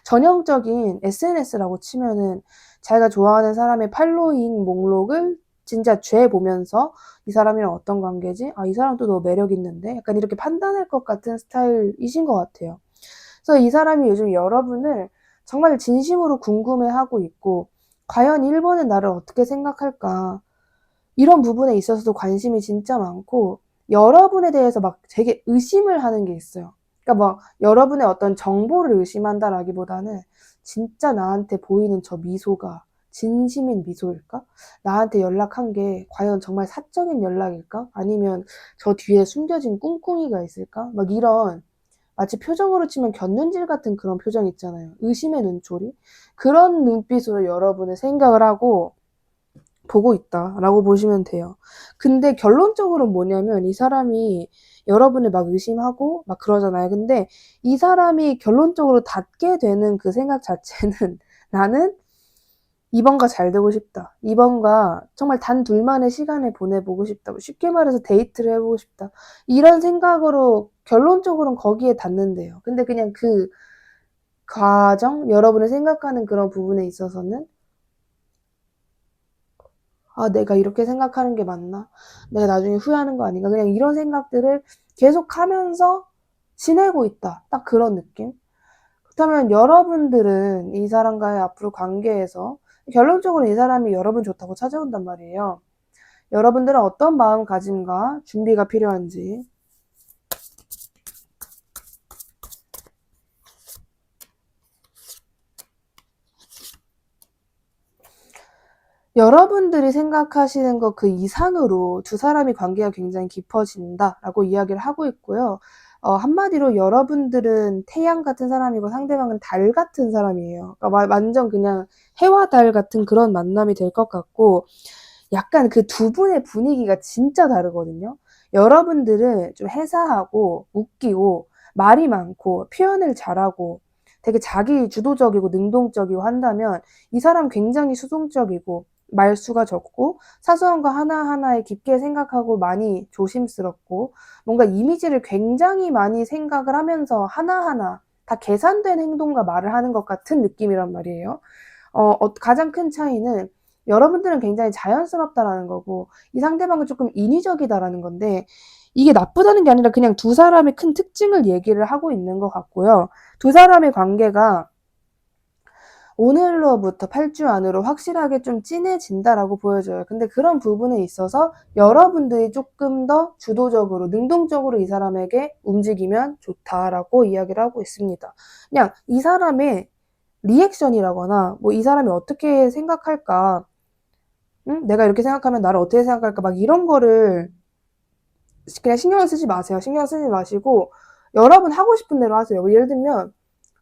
전형적인 SNS라고 치면은 자기가 좋아하는 사람의 팔로잉 목록을 진짜 죄 보면서 이 사람이랑 어떤 관계지? 아, 이 사람도 너 매력 있는데? 약간 이렇게 판단할 것 같은 스타일이신 것 같아요. 그래서 이 사람이 요즘 여러분을 정말 진심으로 궁금해하고 있고, 과연 1번은 나를 어떻게 생각할까? 이런 부분에 있어서도 관심이 진짜 많고, 여러분에 대해서 막 되게 의심을 하는 게 있어요. 그러니까 막 여러분의 어떤 정보를 의심한다라기보다는 진짜 나한테 보이는 저 미소가 진심인 미소일까? 나한테 연락한 게 과연 정말 사적인 연락일까? 아니면 저 뒤에 숨겨진 꿍꿍이가 있을까? 막 이런 마치 표정으로 치면 곁눈질 같은 그런 표정 있잖아요. 의심의 눈초리? 그런 눈빛으로 여러분의 생각을 하고 보고 있다라고 보시면 돼요. 근데 결론적으로는 뭐냐면 이 사람이 여러분을 막 의심하고 막 그러잖아요. 근데 이 사람이 결론적으로 닿게 되는 그 생각 자체는 나는 이번과 잘 되고 싶다. 이번과 정말 단 둘만의 시간을 보내보고 싶다. 쉽게 말해서 데이트를 해보고 싶다. 이런 생각으로 결론적으로는 거기에 닿는데요. 근데 그냥 그 과정, 여러분이 생각하는 그런 부분에 있어서는 아, 내가 이렇게 생각하는 게 맞나? 내가 나중에 후회하는 거 아닌가? 그냥 이런 생각들을 계속 하면서 지내고 있다. 딱 그런 느낌? 그렇다면 여러분들은 이 사람과의 앞으로 관계에서 결론적으로 이 사람이 여러분 좋다고 찾아온단 말이에요. 여러분들은 어떤 마음가짐과 준비가 필요한지. 여러분들이 생각하시는 것 그 이상으로 두 사람의 관계가 굉장히 깊어진다라고 이야기를 하고 있고요. 한마디로 여러분들은 태양 같은 사람이고 상대방은 달 같은 사람이에요. 그러니까 완전 그냥 해와 달 같은 그런 만남이 될 것 같고, 약간 그 두 분의 분위기가 진짜 다르거든요. 여러분들은 좀 해사하고 웃기고 말이 많고 표현을 잘하고 되게 자기 주도적이고 능동적이고 한다면 이 사람 굉장히 수동적이고 말수가 적고 사소한 거 하나하나에 깊게 생각하고 많이 조심스럽고 뭔가 이미지를 굉장히 많이 생각을 하면서 하나하나 다 계산된 행동과 말을 하는 것 같은 느낌이란 말이에요. 가장 큰 차이는 여러분들은 굉장히 자연스럽다라는 거고 이 상대방은 조금 인위적이다라는 건데 이게 나쁘다는 게 아니라 그냥 두 사람의 큰 특징을 얘기를 하고 있는 것 같고요. 두 사람의 관계가 오늘로부터 8주 안으로 확실하게 좀 진해진다라고 보여져요. 근데 그런 부분에 있어서 여러분들이 조금 더 주도적으로, 능동적으로 이 사람에게 움직이면 좋다라고 이야기를 하고 있습니다. 그냥 이 사람의 리액션이라거나 뭐 이 사람이 어떻게 생각할까, 응? 내가 이렇게 생각하면 나를 어떻게 생각할까, 막 이런 거를 그냥 신경을 쓰지 마세요. 신경 쓰지 마시고 여러분 하고 싶은 대로 하세요. 뭐 예를 들면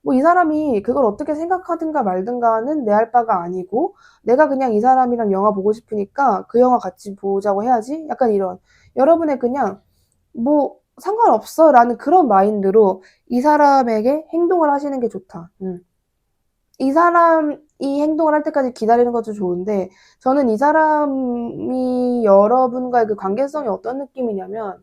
뭐 이 사람이 그걸 어떻게 생각하든가 말든가는 내 할 바가 아니고 내가 그냥 이 사람이랑 영화 보고 싶으니까 그 영화 같이 보자고 해야지. 약간 이런 여러분의 그냥 뭐 상관없어 라는 그런 마인드로 이 사람에게 행동을 하시는 게 좋다. 이 사람이 행동을 할 때까지 기다리는 것도 좋은데 저는 이 사람이 여러분과의 그 관계성이 어떤 느낌이냐면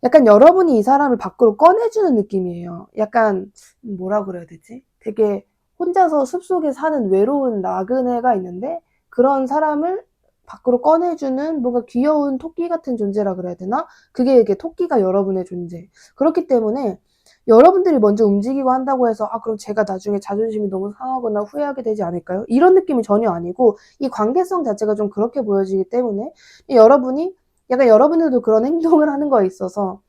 약간 여러분이 이 사람을 밖으로 꺼내주는 느낌이에요. 약간 뭐라 그래야 되지? 되게 혼자서 숲속에 사는 외로운 나그네가 있는데 그런 사람을 밖으로 꺼내주는 뭔가 귀여운 토끼 같은 존재라 그래야 되나? 그게 이게 토끼가 여러분의 존재. 그렇기 때문에 여러분들이 먼저 움직이고 한다고 해서 아 그럼 제가 나중에 자존심이 너무 상하거나 후회하게 되지 않을까요? 이런 느낌이 전혀 아니고 이 관계성 자체가 좀 그렇게 보여지기 때문에 여러분이 약간 여러분들도 그런 행동을 하는 거에 있어서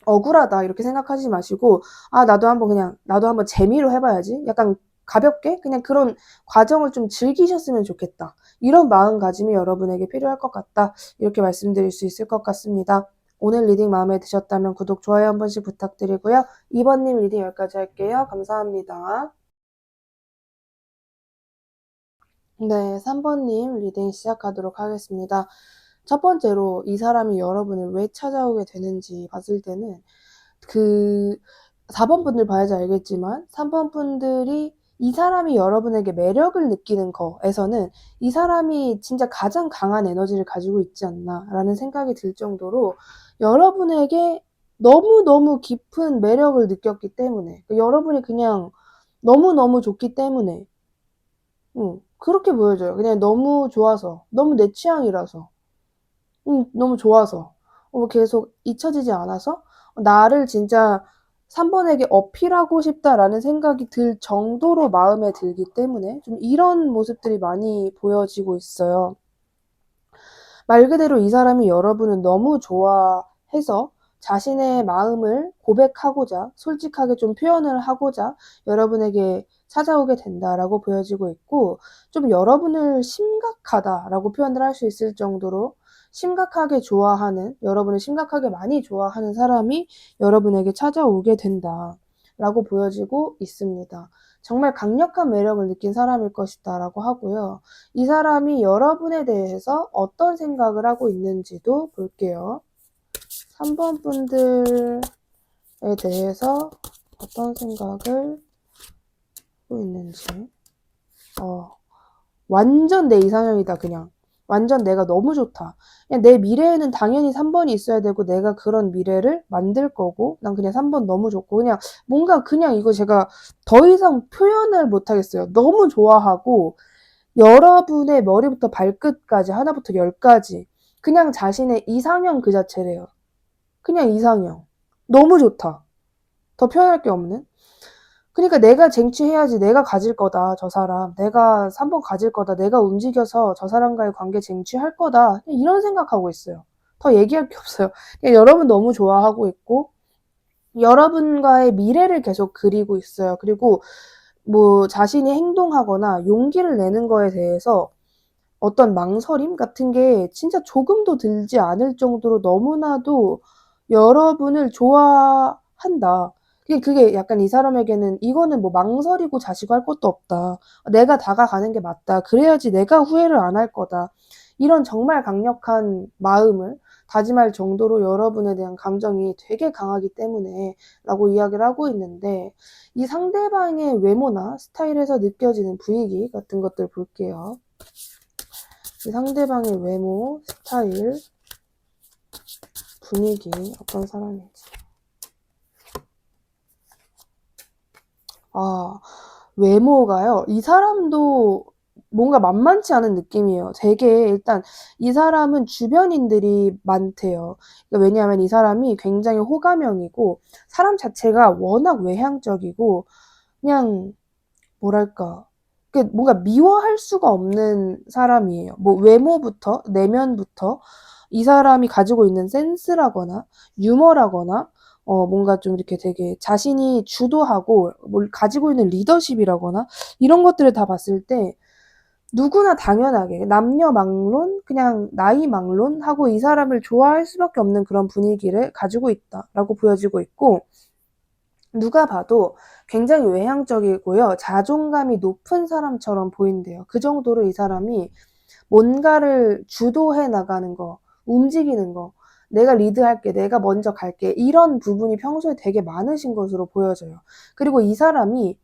억울하다 이렇게 생각하지 마시고 아 나도 한번 재미로 해봐야지 약간 가볍게 그냥 그런 과정을 좀 즐기셨으면 좋겠다 이런 마음가짐이 여러분에게 필요할 것 같다 이렇게 말씀드릴 수 있을 것 같습니다. 오늘 리딩 마음에 드셨다면 구독 좋아요 한 번씩 부탁드리고요. 2번님 리딩 여기까지 할게요. 감사합니다. 네, 3번님 리딩 시작하도록 하겠습니다. 첫 번째로 이 사람이 여러분을 왜 찾아오게 되는지 봤을 때는 그 4번 분들 봐야지 알겠지만 3번 분들이 이 사람이 여러분에게 매력을 느끼는 거에서는 이 사람이 진짜 가장 강한 에너지를 가지고 있지 않나라는 생각이 들 정도로 여러분에게 너무너무 깊은 매력을 느꼈기 때문에 여러분이 그냥 너무너무 좋기 때문에 그렇게 보여져요. 그냥 너무 좋아서 너무 내 취향이라서 너무 좋아서 계속 잊혀지지 않아서 나를 진짜 3번에게 어필하고 싶다라는 생각이 들 정도로 마음에 들기 때문에 좀 이런 모습들이 많이 보여지고 있어요. 말 그대로 이 사람이 여러분을 너무 좋아해서 자신의 마음을 고백하고자 솔직하게 좀 표현을 하고자 여러분에게 찾아오게 된다라고 보여지고 있고 좀 여러분을 심각하다라고 표현을 할 수 있을 정도로 심각하게 좋아하는 여러분을 심각하게 많이 좋아하는 사람이 여러분에게 찾아오게 된다라고 보여지고 있습니다. 정말 강력한 매력을 느낀 사람일 것이다 라고 하고요. 이 사람이 여러분에 대해서 어떤 생각을 하고 있는지도 볼게요. 3번 분들에 대해서 어떤 생각을 하고 있는지. 완전 내 이상형이다, 그냥. 완전 내가 너무 좋다. 그냥 내 미래에는 당연히 3번이 있어야 되고 내가 그런 미래를 만들 거고 난 그냥 3번 너무 좋고 그냥 뭔가 그냥 이거 제가 더 이상 표현을 못 하겠어요. 너무 좋아하고 여러분의 머리부터 발끝까지 하나부터 열까지 그냥 자신의 이상형 그 자체래요. 그냥 이상형. 너무 좋다. 더 표현할 게 없는. 그러니까 내가 쟁취해야지. 내가 가질 거다. 저 사람. 내가 3번 가질 거다. 내가 움직여서 저 사람과의 관계 쟁취할 거다. 이런 생각하고 있어요. 더 얘기할 게 없어요. 여러분 너무 좋아하고 있고 여러분과의 미래를 계속 그리고 있어요. 그리고 뭐 자신이 행동하거나 용기를 내는 거에 대해서 어떤 망설임 같은 게 진짜 조금도 들지 않을 정도로 너무나도 여러분을 좋아한다. 그게 약간 이 사람에게는 이거는 뭐 망설이고 자시고 할 것도 없다. 내가 다가가는 게 맞다. 그래야지 내가 후회를 안 할 거다. 이런 정말 강력한 마음을 다짐할 정도로 여러분에 대한 감정이 되게 강하기 때문에 라고 이야기를 하고 있는데 이 상대방의 외모나 스타일에서 느껴지는 분위기 같은 것들 볼게요. 이 상대방의 외모, 스타일, 분위기 어떤 사람인지. 외모가요. 이 사람도 뭔가 만만치 않은 느낌이에요. 되게 일단 이 사람은 주변인들이 많대요. 왜냐하면 이 사람이 굉장히 호감형이고 사람 자체가 워낙 외향적이고 그냥 뭐랄까 뭔가 미워할 수가 없는 사람이에요. 뭐 외모부터 내면부터 이 사람이 가지고 있는 센스라거나 유머라거나 뭔가 좀 이렇게 되게 자신이 주도하고 뭘 가지고 있는 리더십이라거나 이런 것들을 다 봤을 때 누구나 당연하게 남녀 막론 그냥 나이 막론하고 이 사람을 좋아할 수밖에 없는 그런 분위기를 가지고 있다라고 보여지고 있고 누가 봐도 굉장히 외향적이고요. 자존감이 높은 사람처럼 보인대요. 그 정도로 이 사람이 뭔가를 주도해 나가는 거, 움직이는 거, 내가 리드할게, 내가 먼저 갈게 이런 부분이 평소에 되게 많으신 것으로 보여져요. 그리고 이 사람이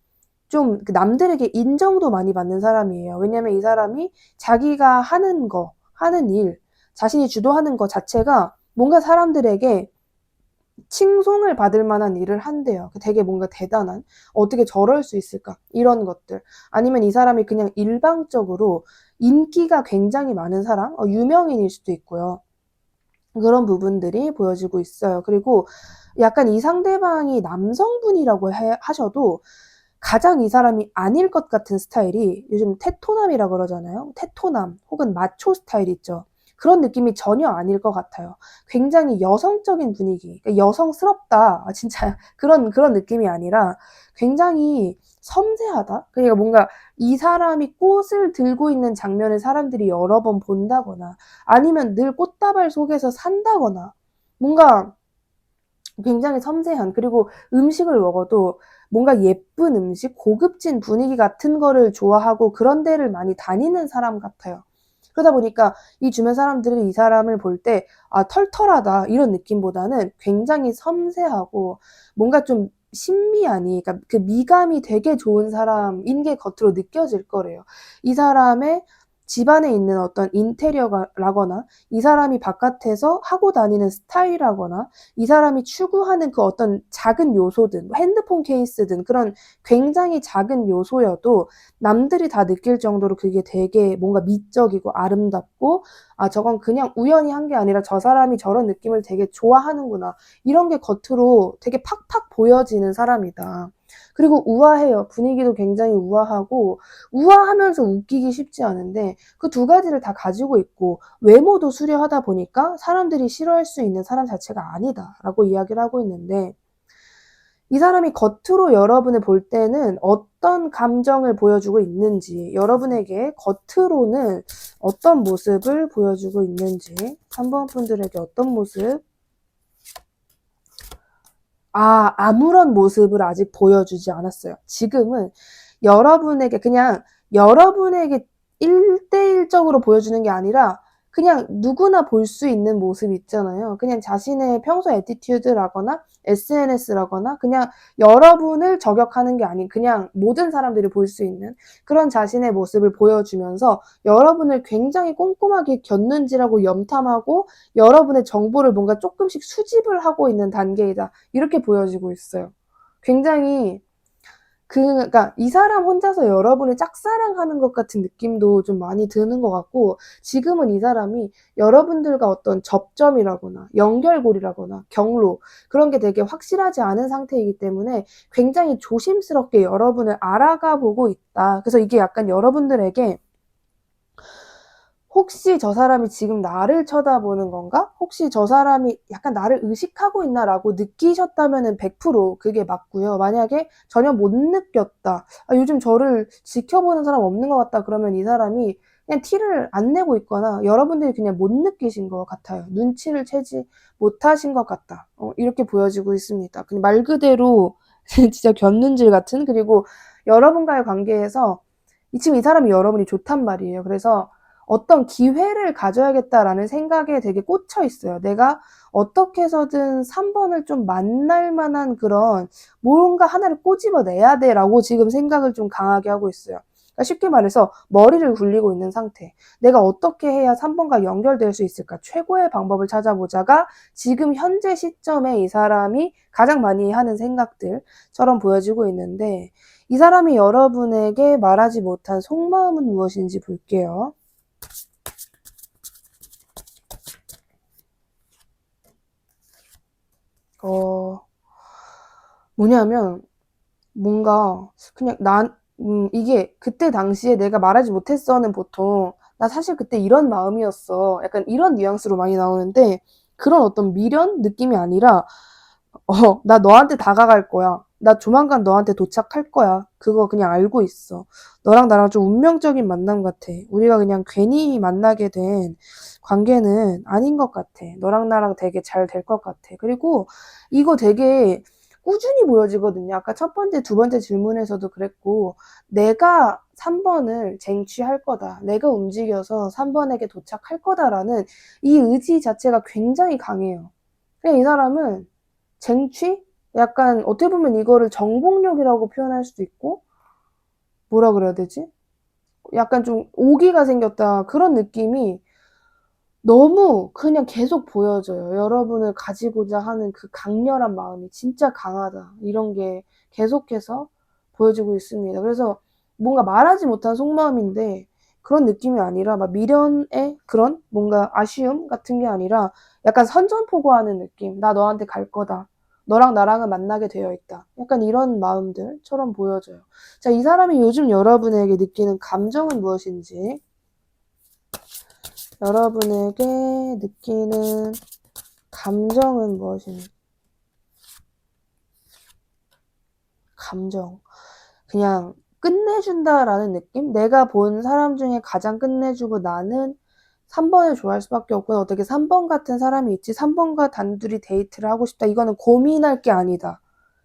좀 남들에게 인정도 많이 받는 사람이에요. 왜냐면 이 사람이 자기가 하는 거, 하는 일, 자신이 주도하는 거 자체가 뭔가 사람들에게 칭송을 받을 만한 일을 한대요. 되게 뭔가 대단한, 어떻게 저럴 수 있을까? 이런 것들. 아니면 이 사람이 그냥 일방적으로 인기가 굉장히 많은 사람, 유명인일 수도 있고요. 그런 부분들이 보여지고 있어요. 그리고 약간 이 상대방이 남성분이라고 하셔도 가장 이 사람이 아닐 것 같은 스타일이 요즘 테토남이라 그러잖아요. 테토남 혹은 마초 스타일 있죠. 그런 느낌이 전혀 아닐 것 같아요. 굉장히 여성적인 분위기, 그러니까 여성스럽다. 진짜 그런 느낌이 아니라 굉장히 섬세하다. 그러니까 뭔가 이 사람이 꽃을 들고 있는 장면을 사람들이 여러 번 본다거나 아니면 늘 꽃다발 속에서 산다거나 뭔가 굉장히 섬세한 그리고 음식을 먹어도 뭔가 예쁜 음식, 고급진 분위기 같은 거를 좋아하고 그런 데를 많이 다니는 사람 같아요. 그러다 보니까 이 주변 사람들이 이 사람을 볼 때 털털하다 이런 느낌보다는 굉장히 섬세하고 뭔가 좀 신미하니, 그러니까 그 미감이 되게 좋은 사람인 게 겉으로 느껴질 거래요. 이 사람의 집안에 있는 어떤 인테리어라거나 이 사람이 바깥에서 하고 다니는 스타일이라거나 이 사람이 추구하는 그 어떤 작은 요소든 핸드폰 케이스든 그런 굉장히 작은 요소여도 남들이 다 느낄 정도로 그게 되게 뭔가 미적이고 아름답고 저건 그냥 우연히 한 게 아니라 저 사람이 저런 느낌을 되게 좋아하는구나. 이런 게 겉으로 되게 팍팍 보여지는 사람이다. 그리고 우아해요. 분위기도 굉장히 우아하고 우아하면서 웃기기 쉽지 않은데 그 두 가지를 다 가지고 있고 외모도 수려하다 보니까 사람들이 싫어할 수 있는 사람 자체가 아니다라고 이야기를 하고 있는데 이 사람이 겉으로 여러분을 볼 때는 어떤 감정을 보여주고 있는지, 여러분에게 겉으로는 어떤 모습을 보여주고 있는지, 3번 분들에게 어떤 모습? 아무런 모습을 아직 보여주지 않았어요. 지금은 여러분에게 그냥 여러분에게 1대1적으로 보여주는 게 아니라 그냥 누구나 볼 수 있는 모습 있잖아요. 그냥 자신의 평소 애티튜드라거나 SNS라거나 그냥 여러분을 저격하는 게 아닌 그냥 모든 사람들이 볼 수 있는 그런 자신의 모습을 보여주면서 여러분을 굉장히 꼼꼼하게 곁눈질하고 염탐하고 여러분의 정보를 뭔가 조금씩 수집을 하고 있는 단계이다. 이렇게 보여지고 있어요. 굉장히 그러니까 이 사람 혼자서 여러분을 짝사랑하는 것 같은 느낌도 좀 많이 드는 것 같고 지금은 이 사람이 여러분들과 어떤 접점이라거나 연결고리라거나 경로 그런 게 되게 확실하지 않은 상태이기 때문에 굉장히 조심스럽게 여러분을 알아가 보고 있다. 그래서 이게 약간 여러분들에게 혹시 저 사람이 지금 나를 쳐다보는 건가? 혹시 저 사람이 약간 나를 의식하고 있나라고 느끼셨다면은 100% 그게 맞고요. 만약에 전혀 못 느꼈다. 요즘 저를 지켜보는 사람 없는 것 같다. 그러면 이 사람이 그냥 티를 안 내고 있거나 여러분들이 그냥 못 느끼신 것 같아요. 눈치를 채지 못하신 것 같다. 이렇게 보여지고 있습니다. 그냥 말 그대로 진짜 곁눈질 같은 그리고 여러분과의 관계에서 지금 이 사람이 여러분이 좋단 말이에요. 그래서 어떤 기회를 가져야겠다라는 생각에 되게 꽂혀 있어요. 내가 어떻게 해서든 3번을 좀 만날 만한 그런 뭔가 하나를 꼬집어내야 돼라고 지금 생각을 좀 강하게 하고 있어요. 그러니까 쉽게 말해서 머리를 굴리고 있는 상태. 내가 어떻게 해야 3번과 연결될 수 있을까? 최고의 방법을 찾아보자가 지금 현재 시점에 이 사람이 가장 많이 하는 생각들처럼 보여지고 있는데 이 사람이 여러분에게 말하지 못한 속마음은 무엇인지 볼게요. 뭐냐면 뭔가 그냥 이게 그때 당시에 내가 말하지 못했어는 보통 나 사실 그때 이런 마음이었어. 약간 이런 뉘앙스로 많이 나오는데 그런 어떤 미련 느낌이 아니라 나 너한테 다가갈 거야. 나 조만간 너한테 도착할 거야. 그거 그냥 알고 있어. 너랑 나랑 좀 운명적인 만남 같아. 우리가 그냥 괜히 만나게 된 관계는 아닌 것 같아. 너랑 나랑 되게 잘 될 것 같아. 그리고 이거 되게 꾸준히 보여지거든요. 아까 첫 번째, 두 번째 질문에서도 그랬고, 내가 3번을 쟁취할 거다. 내가 움직여서 3번에게 도착할 거다라는 이 의지 자체가 굉장히 강해요. 그냥 이 사람은 쟁취? 약간 어떻게 보면 이거를 정복력이라고 표현할 수도 있고 뭐라 그래야 되지? 약간 좀 오기가 생겼다 그런 느낌이 너무 그냥 계속 보여져요. 여러분을 가지고자 하는 그 강렬한 마음이 진짜 강하다. 이런 게 계속해서 보여지고 있습니다. 그래서 뭔가 말하지 못한 속마음인데 그런 느낌이 아니라 막 미련의 그런 뭔가 아쉬움 같은 게 아니라 약간 선전포고하는 느낌. 나 너한테 갈 거다. 너랑 나랑은 만나게 되어 있다. 약간 이런 마음들처럼 보여져요. 자, 이 사람이 요즘 여러분에게 느끼는 감정은 무엇인지 여러분에게 느끼는 감정은 무엇인지 감정 그냥 끝내준다라는 느낌? 내가 본 사람 중에 가장 끝내주고 나는 3번을 좋아할 수밖에 없고 어떻게 3번 같은 사람이 있지 3번과 단둘이 데이트를 하고 싶다 이거는 고민할 게 아니다.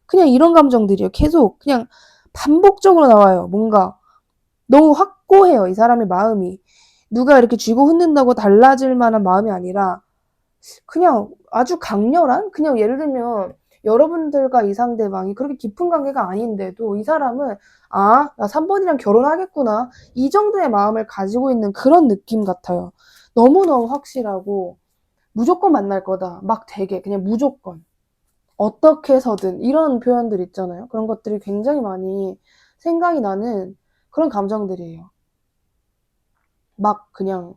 그냥 이런 감정들이요. 계속 그냥 반복적으로 나와요. 뭔가 너무 확고해요. 이 사람의 마음이. 누가 이렇게 쥐고 흔든다고 달라질 만한 마음이 아니라 그냥 아주 강렬한? 그냥 예를 들면 여러분들과 이 상대방이 그렇게 깊은 관계가 아닌데도 이 사람은 아, 나 3번이랑 결혼하겠구나. 이 정도의 마음을 가지고 있는 그런 느낌 같아요. 너무너무 확실하고 무조건 만날 거다. 막 되게 그냥 무조건. 어떻게 해서든 이런 표현들 있잖아요. 그런 것들이 굉장히 많이 생각이 나는 그런 감정들이에요. 막 그냥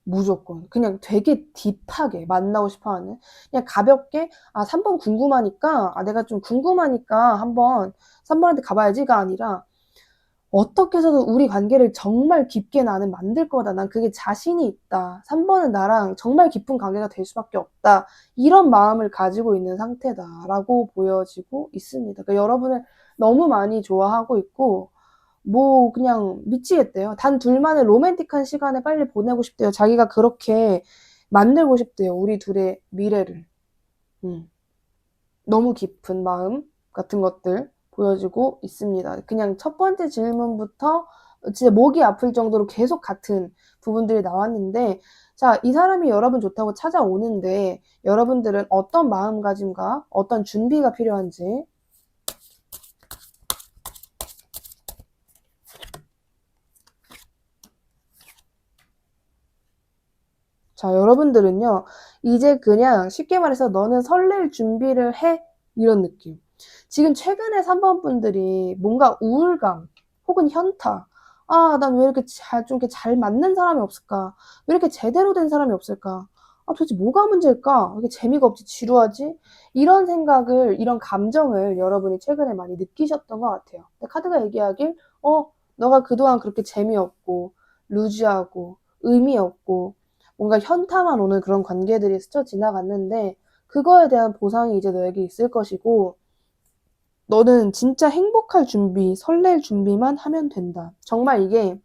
무조건. 그냥 되게 딥하게 만나고 싶어 하는. 그냥 가볍게, 아, 3번 궁금하니까, 아, 내가 좀 궁금하니까 한번 3번한테 가봐야지가 아니라, 어떻게 해서든 우리 관계를 정말 깊게 나는 만들 거다. 난 그게 자신이 있다. 3번은 나랑 정말 깊은 관계가 될 수밖에 없다. 이런 마음을 가지고 있는 상태다라고 보여지고 있습니다. 그러니까 여러분을 너무 많이 좋아하고 있고, 뭐 그냥 미치겠대요. 단 둘만의 로맨틱한 시간을 빨리 보내고 싶대요. 자기가 그렇게 만들고 싶대요. 우리 둘의 미래를. 음. 너무 깊은 마음 같은 것들 보여지고 있습니다. 그냥 첫 번째 질문부터 진짜 목이 아플 정도로 계속 같은 부분들이 나왔는데, 자, 이 사람이 여러분 좋다고 찾아오는데 여러분들은 어떤 마음가짐과 어떤 준비가 필요한지. 자, 여러분들은요, 이제 그냥 쉽게 말해서 너는 설렐 준비를 해. 이런 느낌. 지금 최근에 3번 분들이 뭔가 우울감 혹은 현타. 아, 난 왜 이렇게 좀 이렇게 잘 맞는 사람이 없을까? 왜 이렇게 제대로 된 사람이 없을까? 아, 도대체 뭐가 문제일까? 왜 이렇게 재미가 없지, 지루하지? 이런 생각을, 이런 감정을 여러분이 최근에 많이 느끼셨던 것 같아요. 근데 카드가 얘기하길, 너가 그동안 그렇게 재미없고, 루즈하고, 의미 없고, 뭔가 현타만 오는 그런 관계들이 스쳐 지나갔는데 그거에 대한 보상이 이제 너에게 있을 것이고 너는 진짜 행복할 준비, 설렐 준비만 하면 된다. 정말 이게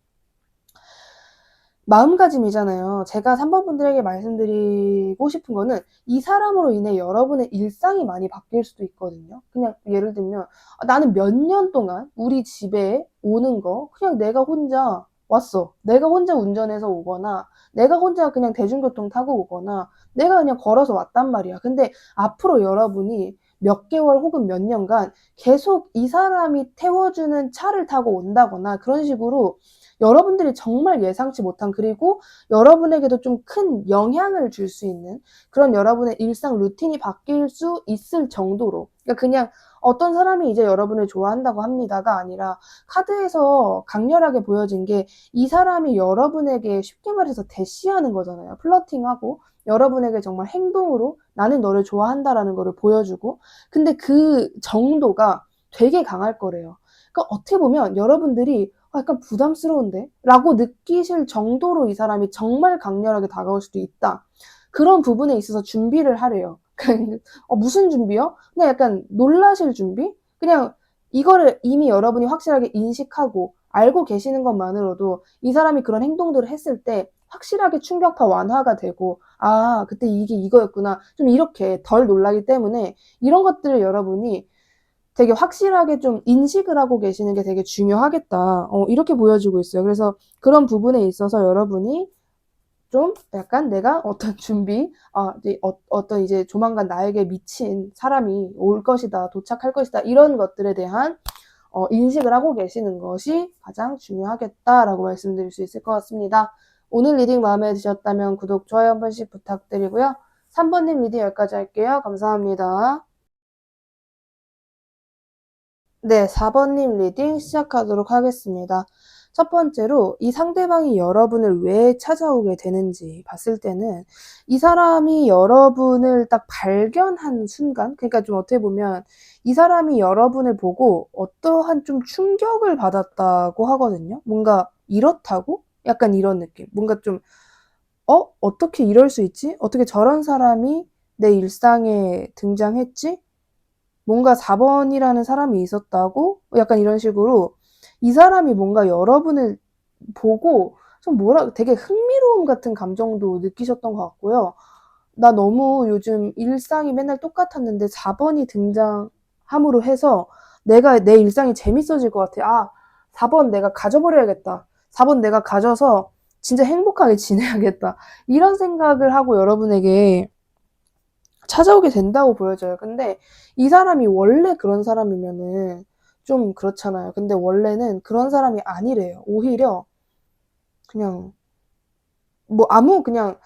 마음가짐이잖아요. 제가 3번 분들에게 말씀드리고 싶은 거는 이 사람으로 인해 여러분의 일상이 많이 바뀔 수도 있거든요. 그냥 예를 들면 나는 몇 년 동안 우리 집에 오는 거 그냥 내가 혼자 왔어. 내가 혼자 운전해서 오거나 내가 혼자 그냥 대중교통 타고 오거나 내가 그냥 걸어서 왔단 말이야. 근데 앞으로 여러분이 몇 개월 혹은 몇 년간 계속 이 사람이 태워주는 차를 타고 온다거나 그런 식으로 여러분들이 정말 예상치 못한, 그리고 여러분에게도 좀 큰 영향을 줄 수 있는 그런 여러분의 일상 루틴이 바뀔 수 있을 정도로, 그러니까 그냥 어떤 사람이 이제 여러분을 좋아한다고 합니다가 아니라 카드에서 강렬하게 보여진 게 이 사람이 여러분에게 쉽게 말해서 대시하는 거잖아요. 플러팅하고 여러분에게 정말 행동으로 나는 너를 좋아한다라는 거를 보여주고, 근데 그 정도가 되게 강할 거래요. 그러니까 어떻게 보면 여러분들이 약간 부담스러운데? 라고 느끼실 정도로 이 사람이 정말 강렬하게 다가올 수도 있다. 그런 부분에 있어서 준비를 하래요. 무슨 준비요? 그냥 약간 놀라실 준비? 그냥 이거를 이미 여러분이 확실하게 인식하고 알고 계시는 것만으로도 이 사람이 그런 행동들을 했을 때 확실하게 충격파 완화가 되고, 아, 그때 이게 이거였구나. 좀 이렇게 덜 놀라기 때문에 이런 것들을 여러분이 되게 확실하게 좀 인식을 하고 계시는 게 되게 중요하겠다. 이렇게 보여지고 있어요. 그래서 그런 부분에 있어서 여러분이 좀 약간 내가 어떤 준비, 이제 어떤 이제 조만간 나에게 미친 사람이 올 것이다, 도착할 것이다, 이런 것들에 대한 인식을 하고 계시는 것이 가장 중요하겠다라고 말씀드릴 수 있을 것 같습니다. 오늘 리딩 마음에 드셨다면 구독, 좋아요 한 번씩 부탁드리고요. 3번님 리딩 여기까지 할게요. 감사합니다. 네, 4번님 리딩 시작하도록 하겠습니다. 첫 번째로 이 상대방이 여러분을 왜 찾아오게 되는지 봤을 때는 이 사람이 여러분을 딱 발견한 순간, 그러니까 좀 어떻게 보면 이 사람이 여러분을 보고 어떠한 좀 충격을 받았다고 하거든요. 뭔가 이렇다고? 약간 이런 느낌. 뭔가 좀, 어떻게 이럴 수 있지? 어떻게 저런 사람이 내 일상에 등장했지? 뭔가 4번이라는 사람이 있었다고? 약간 이런 식으로 이 사람이 뭔가 여러분을 보고 좀 되게 흥미로움 같은 감정도 느끼셨던 것 같고요. 나 너무 요즘 일상이 맨날 똑같았는데 4번이 등장함으로 해서 내가 내 일상이 재밌어질 것 같아. 4번 내가 가져버려야겠다. 4번 내가 가져서 진짜 행복하게 지내야겠다. 이런 생각을 하고 여러분에게 찾아오게 된다고 보여져요. 근데 이 사람이 원래 그런 사람이면은 좀 그렇잖아요. 근데 원래는 그런 사람이 아니래요. 오히려 그냥 뭐 그냥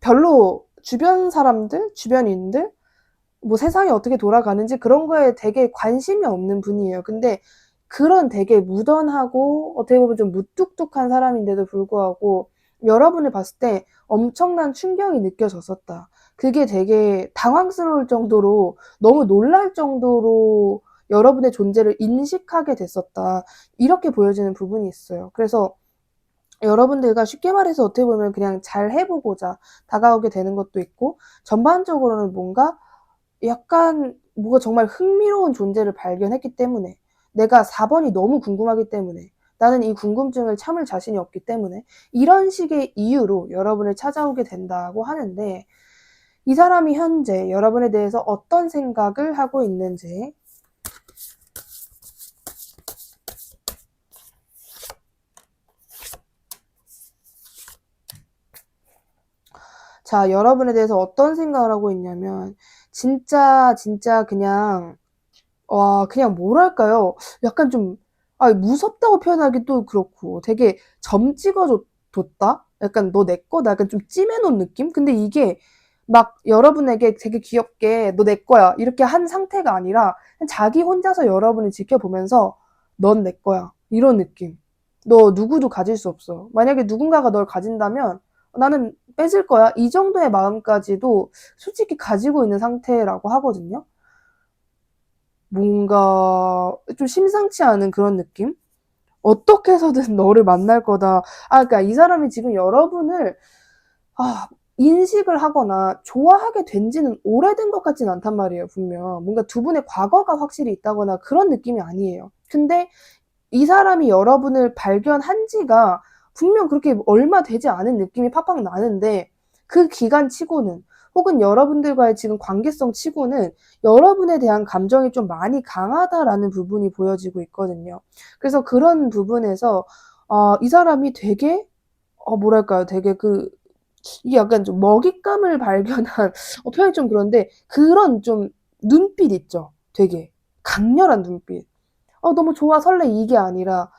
별로 주변 사람들, 주변인들, 뭐 세상이 어떻게 돌아가는지 그런 거에 되게 관심이 없는 분이에요. 근데 그런 되게 무던하고 어떻게 보면 좀 무뚝뚝한 사람인데도 불구하고 여러분을 봤을 때 엄청난 충격이 느껴졌었다. 그게 되게 당황스러울 정도로 너무 놀랄 정도로 여러분의 존재를 인식하게 됐었다. 이렇게 보여지는 부분이 있어요. 그래서 여러분들과 쉽게 말해서 어떻게 보면 그냥 잘 해보고자 다가오게 되는 것도 있고 전반적으로는 뭔가 약간 뭐가 정말 흥미로운 존재를 발견했기 때문에 내가 4번이 너무 궁금하기 때문에 나는 이 궁금증을 참을 자신이 없기 때문에 이런 식의 이유로 여러분을 찾아오게 된다고 하는데 이 사람이 현재 여러분에 대해서 어떤 생각을 하고 있는지 자, 여러분에 대해서 어떤 생각을 하고 있냐면 진짜 그냥 그냥 뭐랄까요? 약간 좀 무섭다고 표현하기 또 그렇고 되게 점 찍어 뒀다? 약간 너 내 거다. 약간 좀 찜해 놓은 느낌? 근데 이게 막 여러분에게 되게 귀엽게 너 내 거야. 이렇게 한 상태가 아니라 그냥 자기 혼자서 여러분을 지켜보면서 넌 내 거야. 이런 느낌. 너 누구도 가질 수 없어. 만약에 누군가가 널 가진다면 나는 뺏을 거야. 이 정도의 마음까지도 솔직히 가지고 있는 상태라고 하거든요. 뭔가 좀 심상치 않은 그런 느낌? 어떻게 해서든 너를 만날 거다. 그러니까 이 사람이 지금 여러분을 인식을 하거나 좋아하게 된 지는 오래된 것 같진 않단 말이에요, 분명. 뭔가 두 분의 과거가 확실히 있다거나 그런 느낌이 아니에요. 근데 이 사람이 여러분을 발견한 지가 분명 그렇게 얼마 되지 않은 느낌이 팍팍 나는데 그 기간 치고는 혹은 여러분들과의 지금 관계성 치고는 여러분에 대한 감정이 좀 많이 강하다라는 부분이 보여지고 있거든요. 그래서 그런 부분에서 이 사람이 되게 뭐랄까요? 되게 이게 약간 좀 먹잇감을 발견한 표현이 좀 그런데 그런 좀 눈빛 있죠? 되게 강렬한 눈빛. 너무 좋아, 설레 이게 아니라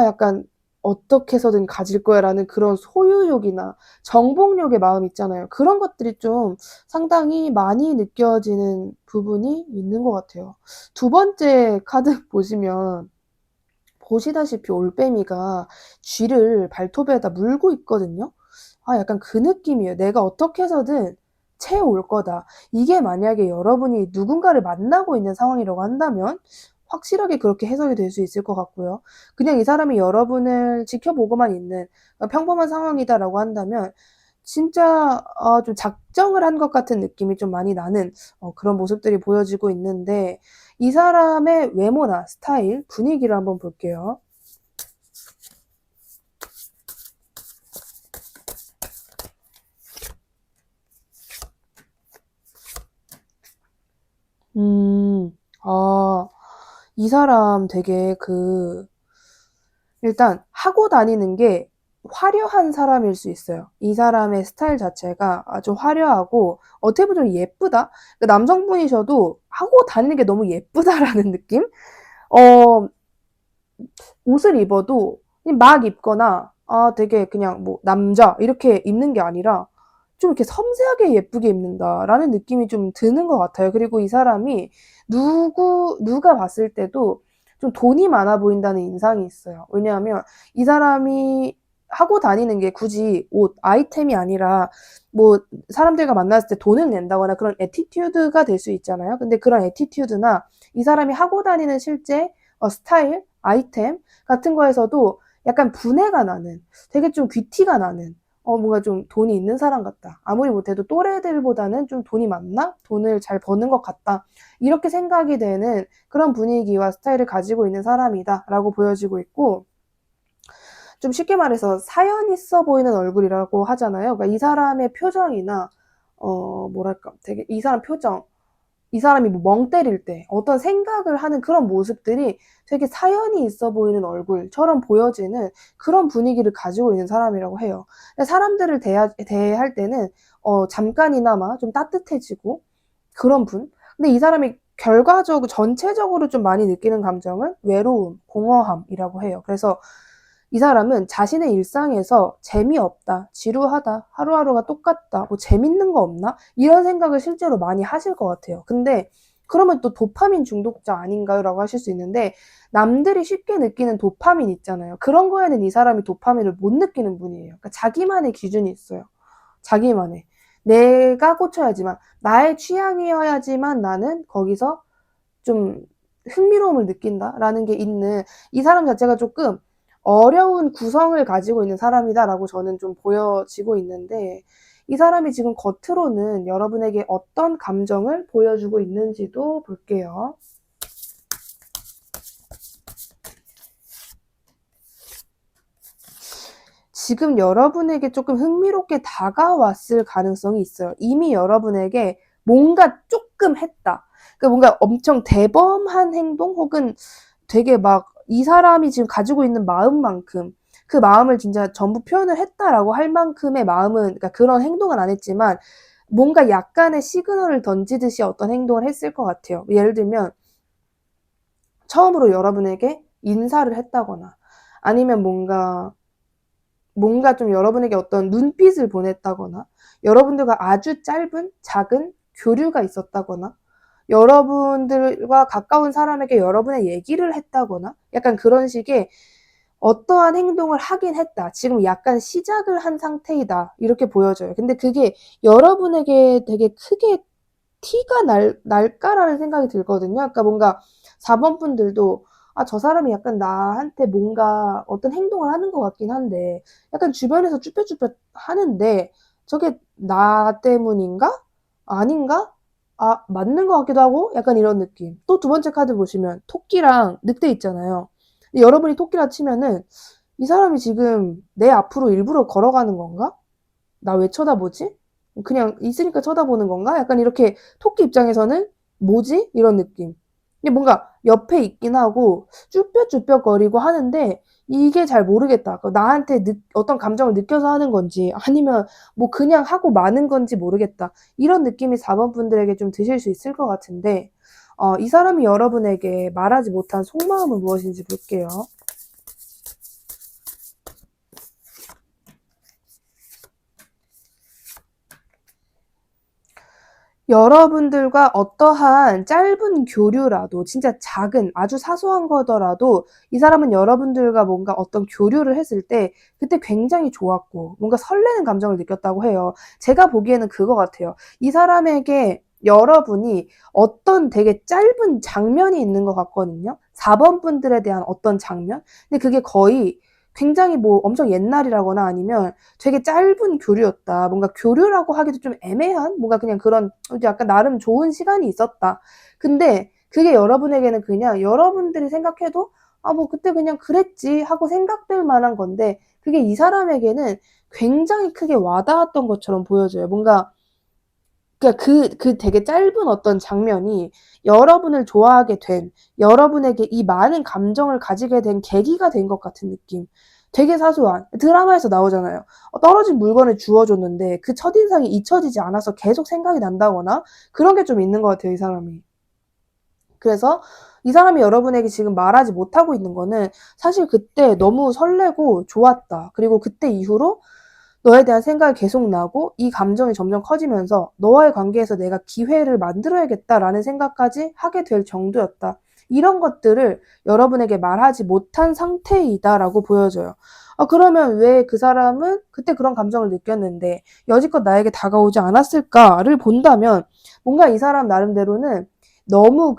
약간 '어떻게 해서든 가질 거야.'라는 그런 소유욕이나 정복욕의 마음 있잖아요. 그런 것들이 좀 상당히 많이 느껴지는 부분이 있는 것 같아요. 두 번째 카드 보시면 보시다시피 올빼미가 쥐를 발톱에다 물고 있거든요. 약간 그 느낌이에요. '내가 어떻게 해서든 채워올 거다.' 이게 만약에 여러분이 누군가를 만나고 있는 상황이라고 한다면 확실하게 그렇게 해석이 될 수 있을 것 같고요. 그냥 이 사람이 여러분을 지켜보고만 있는 평범한 상황이다라고 한다면 진짜 좀 작정을 한 것 같은 느낌이 좀 많이 나는 그런 모습들이 보여지고 있는데 이 사람의 외모나 스타일, 분위기를 한번 볼게요. 음. 아. 이 사람 되게 일단 하고 다니는 게 화려한 사람일 수 있어요. 이 사람의 스타일 자체가 아주 화려하고 어떻게 보면 좀 예쁘다? 남성분이셔도 하고 다니는 게 너무 예쁘다라는 느낌? 어 옷을 입어도 그냥 막 입거나 되게 그냥 뭐 남자 이렇게 입는 게 아니라 좀 이렇게 섬세하게 예쁘게 입는다라는 느낌이 좀 드는 것 같아요. 그리고 이 사람이 누가 봤을 때도 좀 돈이 많아 보인다는 인상이 있어요. 왜냐하면 이 사람이 하고 다니는 게 굳이 옷, 아이템이 아니라 뭐 사람들과 만났을 때 돈을 낸다거나 그런 애티튜드가 될 수 있잖아요. 근데 그런 애티튜드나 이 사람이 하고 다니는 실제 스타일, 아이템 같은 거에서도 약간 분해가 나는 되게 좀 귀티가 나는 뭔가 좀 돈이 있는 사람 같다. 아무리 못해도 또래들보다는 좀 돈이 많나? 돈을 잘 버는 것 같다. 이렇게 생각이 되는 그런 분위기와 스타일을 가지고 있는 사람이다라고 보여지고 있고 좀 쉽게 말해서 사연 있어 보이는 얼굴이라고 하잖아요. 그러니까 이 사람의 표정이나 뭐랄까 되게 이 사람 표정 이 사람이 뭐 멍 때릴 때 어떤 생각을 하는 그런 모습들이 되게 사연이 있어 보이는 얼굴처럼 보여지는 그런 분위기를 가지고 있는 사람이라고 해요. 사람들을 대할 때는 잠깐이나마 좀 따뜻해지고 그런 분. 근데 이 사람이 결과적으로 전체적으로 좀 많이 느끼는 감정은 외로움, 공허함이라고 해요. 그래서 이 사람은 자신의 일상에서 재미없다, 지루하다, 하루하루가 똑같다, 뭐 재밌는 거 없나? 이런 생각을 실제로 많이 하실 것 같아요. 근데 그러면 또 도파민 중독자 아닌가요? 라고 하실 수 있는데 남들이 쉽게 느끼는 도파민 있잖아요. 그런 거에는 이 사람이 도파민을 못 느끼는 분이에요. 그러니까 자기만의 기준이 있어요. 자기만의. 내가 꽂혀야지만, 나의 취향이어야지만 나는 거기서 좀 흥미로움을 느낀다라는 게 있는 이 사람 자체가 조금 어려운 구성을 가지고 있는 사람이다라고 저는 좀 보여지고 있는데 이 사람이 지금 겉으로는 여러분에게 어떤 감정을 보여주고 있는지도 볼게요. 지금 여러분에게 조금 흥미롭게 다가왔을 가능성이 있어요. 이미 여러분에게 뭔가 조금 했다. 그러니까 뭔가 엄청 대범한 행동 혹은 되게 막 이 사람이 지금 가지고 있는 마음만큼 그 마음을 진짜 전부 표현을 했다라고 할 만큼의 마음은 그러니까 그런 행동은 안 했지만 뭔가 약간의 시그널을 던지듯이 어떤 행동을 했을 것 같아요. 예를 들면 처음으로 여러분에게 인사를 했다거나 아니면 뭔가 좀 여러분에게 어떤 눈빛을 보냈다거나 여러분들과 아주 짧은 작은 교류가 있었다거나 여러분들과 가까운 사람에게 여러분의 얘기를 했다거나 약간 그런 식의 어떠한 행동을 하긴 했다. 지금 약간 시작을 한 상태이다. 이렇게 보여져요. 근데 그게 여러분에게 되게 크게 티가 날까라는 생각이 들거든요. 그러니까 뭔가 4번 분들도 저 사람이 약간 나한테 뭔가 어떤 행동을 하는 것 같긴 한데 약간 주변에서 쭈뼛쭈뼛 하는데 저게 나 때문인가? 아닌가? 맞는 것 같기도 하고 약간 이런 느낌. 또 두 번째 카드 보시면 토끼랑 늑대 있잖아요. 여러분이 토끼라 치면은 이 사람이 지금 내 앞으로 일부러 걸어가는 건가? 나 왜 쳐다보지? 그냥 있으니까 쳐다보는 건가? 약간 이렇게 토끼 입장에서는 뭐지? 이런 느낌. 근데 뭔가 옆에 있긴 하고 쭈뼛쭈뼛거리고 하는데 이게 잘 모르겠다. 나한테 어떤 감정을 느껴서 하는 건지 아니면 뭐 그냥 하고 마는 건지 모르겠다. 이런 느낌이 4번 분들에게 좀 드실 수 있을 것 같은데 이 사람이 여러분에게 말하지 못한 속마음은 무엇인지 볼게요. 여러분들과 어떠한 짧은 교류라도 진짜 작은 아주 사소한 거더라도 이 사람은 여러분들과 뭔가 어떤 교류를 했을 때 그때 굉장히 좋았고 뭔가 설레는 감정을 느꼈다고 해요. 제가 보기에는 그거 같아요. 이 사람에게 여러분이 어떤 되게 짧은 장면이 있는 것 같거든요. 4번 분들에 대한 어떤 장면? 근데 그게 거의 굉장히 뭐 엄청 옛날이라거나 아니면 되게 짧은 교류였다. 뭔가 교류라고 하기도 좀 애매한 뭔가 그냥 그런 약간 나름 좋은 시간이 있었다. 근데 그게 여러분에게는 그냥 여러분들이 생각해도 뭐 그때 그냥 그랬지 하고 생각될 만한 건데 그게 이 사람에게는 굉장히 크게 와닿았던 것처럼 보여져요. 뭔가 그러니까 그 되게 짧은 어떤 장면이 여러분을 좋아하게 된, 여러분에게 이 많은 감정을 가지게 된 계기가 된 것 같은 느낌. 되게 사소한 드라마에서 나오잖아요. 떨어진 물건을 주워줬는데 그 첫인상이 잊혀지지 않아서 계속 생각이 난다거나 그런 게 좀 있는 것 같아요, 이 사람이. 그래서 이 사람이 여러분에게 지금 말하지 못하고 있는 거는 사실 그때 너무 설레고 좋았다. 그리고 그때 이후로 너에 대한 생각이 계속 나고 이 감정이 점점 커지면서 너와의 관계에서 내가 기회를 만들어야겠다라는 생각까지 하게 될 정도였다. 이런 것들을 여러분에게 말하지 못한 상태이다라고 보여져요. 그러면 왜 그 사람은 그때 그런 감정을 느꼈는데 여지껏 나에게 다가오지 않았을까를 본다면 뭔가 이 사람 나름대로는 너무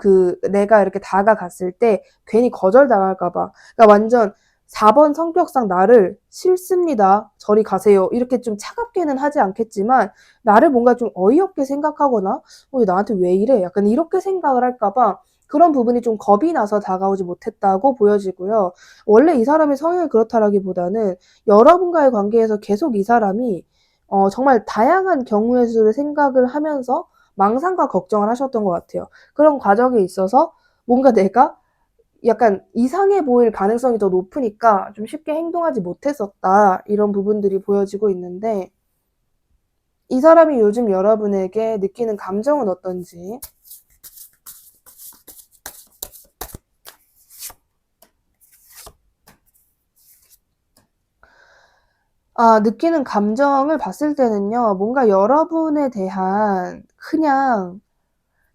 내가 이렇게 다가갔을 때 괜히 거절당할까봐. 그러니까 완전 4번 성격상 나를 싫습니다. 저리 가세요. 이렇게 좀 차갑게는 하지 않겠지만 나를 뭔가 좀 어이없게 생각하거나 나한테 왜 이래? 약간 이렇게 생각을 할까봐 그런 부분이 좀 겁이 나서 다가오지 못했다고 보여지고요. 원래 이 사람의 성향이 그렇다라기보다는 여러분과의 관계에서 계속 이 사람이 정말 다양한 경우의 수를 생각을 하면서 망상과 걱정을 하셨던 것 같아요. 그런 과정에 있어서 뭔가 내가 약간 이상해 보일 가능성이 더 높으니까 좀 쉽게 행동하지 못했었다. 이런 부분들이 보여지고 있는데 이 사람이 요즘 여러분에게 느끼는 감정은 어떤지. 느끼는 감정을 봤을 때는요. 뭔가 여러분에 대한 그냥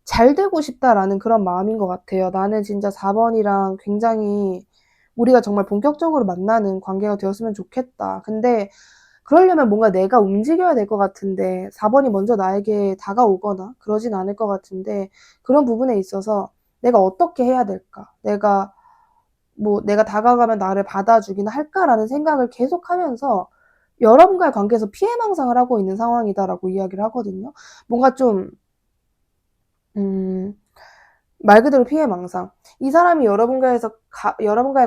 잘 되고 싶다라는 그런 마음인 것 같아요. 나는 진짜 4번이랑 굉장히 우리가 정말 본격적으로 만나는 관계가 되었으면 좋겠다. 근데 그러려면 뭔가 내가 움직여야 될 것 같은데 4번이 먼저 나에게 다가오거나 그러진 않을 것 같은데 그런 부분에 있어서 내가 어떻게 해야 될까? 내가 다가가면 나를 받아주긴 할까라는 생각을 계속하면서 여러분과의 관계에서 피해망상을 하고 있는 상황이다라고 이야기를 하거든요. 뭔가 좀 말 그대로 피해망상. 이 사람이 여러분과의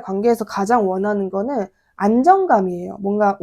관계에서 가장 원하는 거는 안정감이에요. 뭔가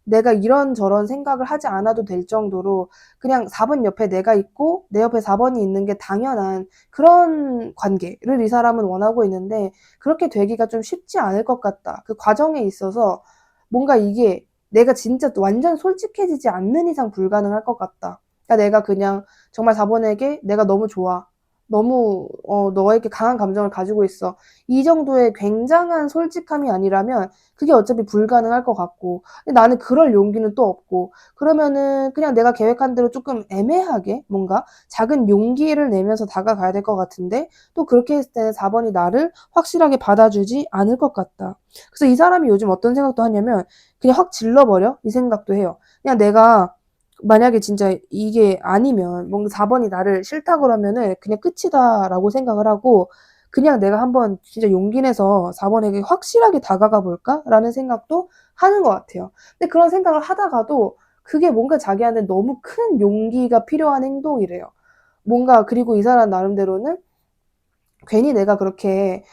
내가 이런저런 생각을 하지 않아도 될 정도로 그냥 4번 옆에 내가 있고 내 옆에 4번이 있는 게 당연한 그런 관계를 이 사람은 원하고 있는데 그렇게 되기가 좀 쉽지 않을 것 같다. 그 과정에 있어서 뭔가 이게 내가 진짜 완전 솔직해지지 않는 이상 불가능할 것 같다. 그러니까 내가 그냥 정말 4번에게 내가 너무 좋아. 너무 너에게 강한 감정을 가지고 있어. 이 정도의 굉장한 솔직함이 아니라면 그게 어차피 불가능할 것 같고 근데 나는 그럴 용기는 또 없고 그러면은 그냥 내가 계획한 대로 조금 애매하게 뭔가 작은 용기를 내면서 다가가야 될 것 같은데 또 그렇게 했을 때는 4번이 나를 확실하게 받아주지 않을 것 같다. 그래서 이 사람이 요즘 어떤 생각도 하냐면 그냥 확 질러버려? 이 생각도 해요. 그냥 내가 만약에 진짜 이게 아니면 뭔가 4번이 나를 싫다 그러면은 그냥 끝이다라고 생각을 하고 그냥 내가 한번 진짜 용기 내서 4번에게 확실하게 다가가 볼까라는 생각도 하는 것 같아요. 근데 그런 생각을 하다가도 그게 뭔가 자기한테 너무 큰 용기가 필요한 행동이래요. 그리고 이 사람 나름대로는 괜히 내가 그렇게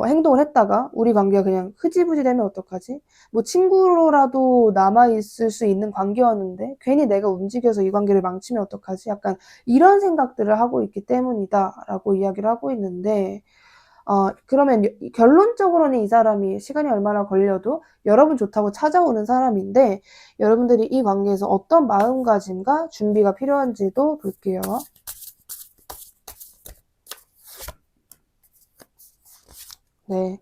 행동을 했다가 우리 관계가 그냥 흐지부지 되면 어떡하지? 친구로라도 남아있을 수 있는 관계였는데 괜히 내가 움직여서 이 관계를 망치면 어떡하지? 약간 이런 생각들을 하고 있기 때문이다라고 이야기를 하고 있는데 그러면 결론적으로는 이 사람이 시간이 얼마나 걸려도 여러분 좋다고 찾아오는 사람인데 여러분들이 이 관계에서 어떤 마음가짐과 준비가 필요한지도 볼게요. 네.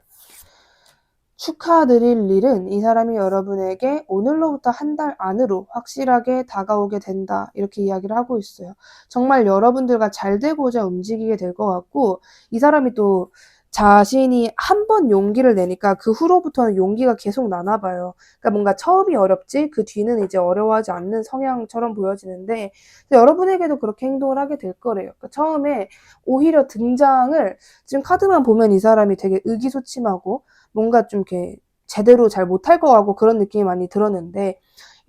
축하드릴 일은 이 사람이 여러분에게 오늘로부터 한 달 안으로 확실하게 다가오게 된다. 이렇게 이야기를 하고 있어요. 정말 여러분들과 잘 되고자 움직이게 될 것 같고 이 사람이 또 자신이 한 번 용기를 내니까 그 후로부터는 용기가 계속 나나 봐요. 그러니까 뭔가 처음이 어렵지 그 뒤는 이제 어려워하지 않는 성향처럼 보여지는데 여러분에게도 그렇게 행동을 하게 될 거래요. 그러니까 처음에 오히려 등장을 지금 카드만 보면 이 사람이 되게 의기소침하고 뭔가 좀 이렇게 제대로 잘 못할 것 같고 그런 느낌이 많이 들었는데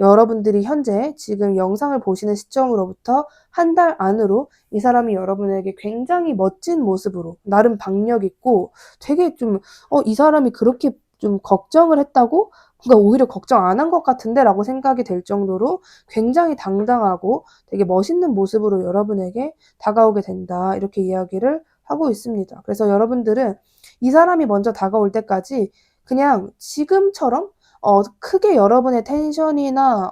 여러분들이 현재 지금 영상을 보시는 시점으로부터 한 달 안으로 이 사람이 여러분에게 굉장히 멋진 모습으로 나름 박력 있고 되게 좀 이 사람이 그렇게 좀 걱정을 했다고? 그러니까 오히려 걱정 안 한 것 같은데 라고 생각이 될 정도로 굉장히 당당하고 되게 멋있는 모습으로 여러분에게 다가오게 된다. 이렇게 이야기를 하고 있습니다. 그래서 여러분들은 이 사람이 먼저 다가올 때까지 그냥 지금처럼 크게 여러분의 텐션이나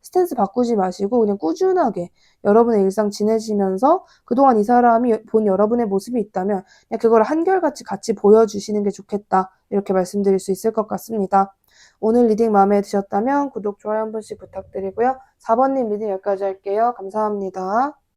스탠스 바꾸지 마시고 그냥 꾸준하게 여러분의 일상 지내시면서 그동안 이 사람이 본 여러분의 모습이 있다면 그냥 그걸 한결같이 같이 보여주시는 게 좋겠다. 이렇게 말씀드릴 수 있을 것 같습니다. 오늘 리딩 마음에 드셨다면 구독, 좋아요 한 번씩 부탁드리고요. 4번님 리딩 여기까지 할게요. 감사합니다.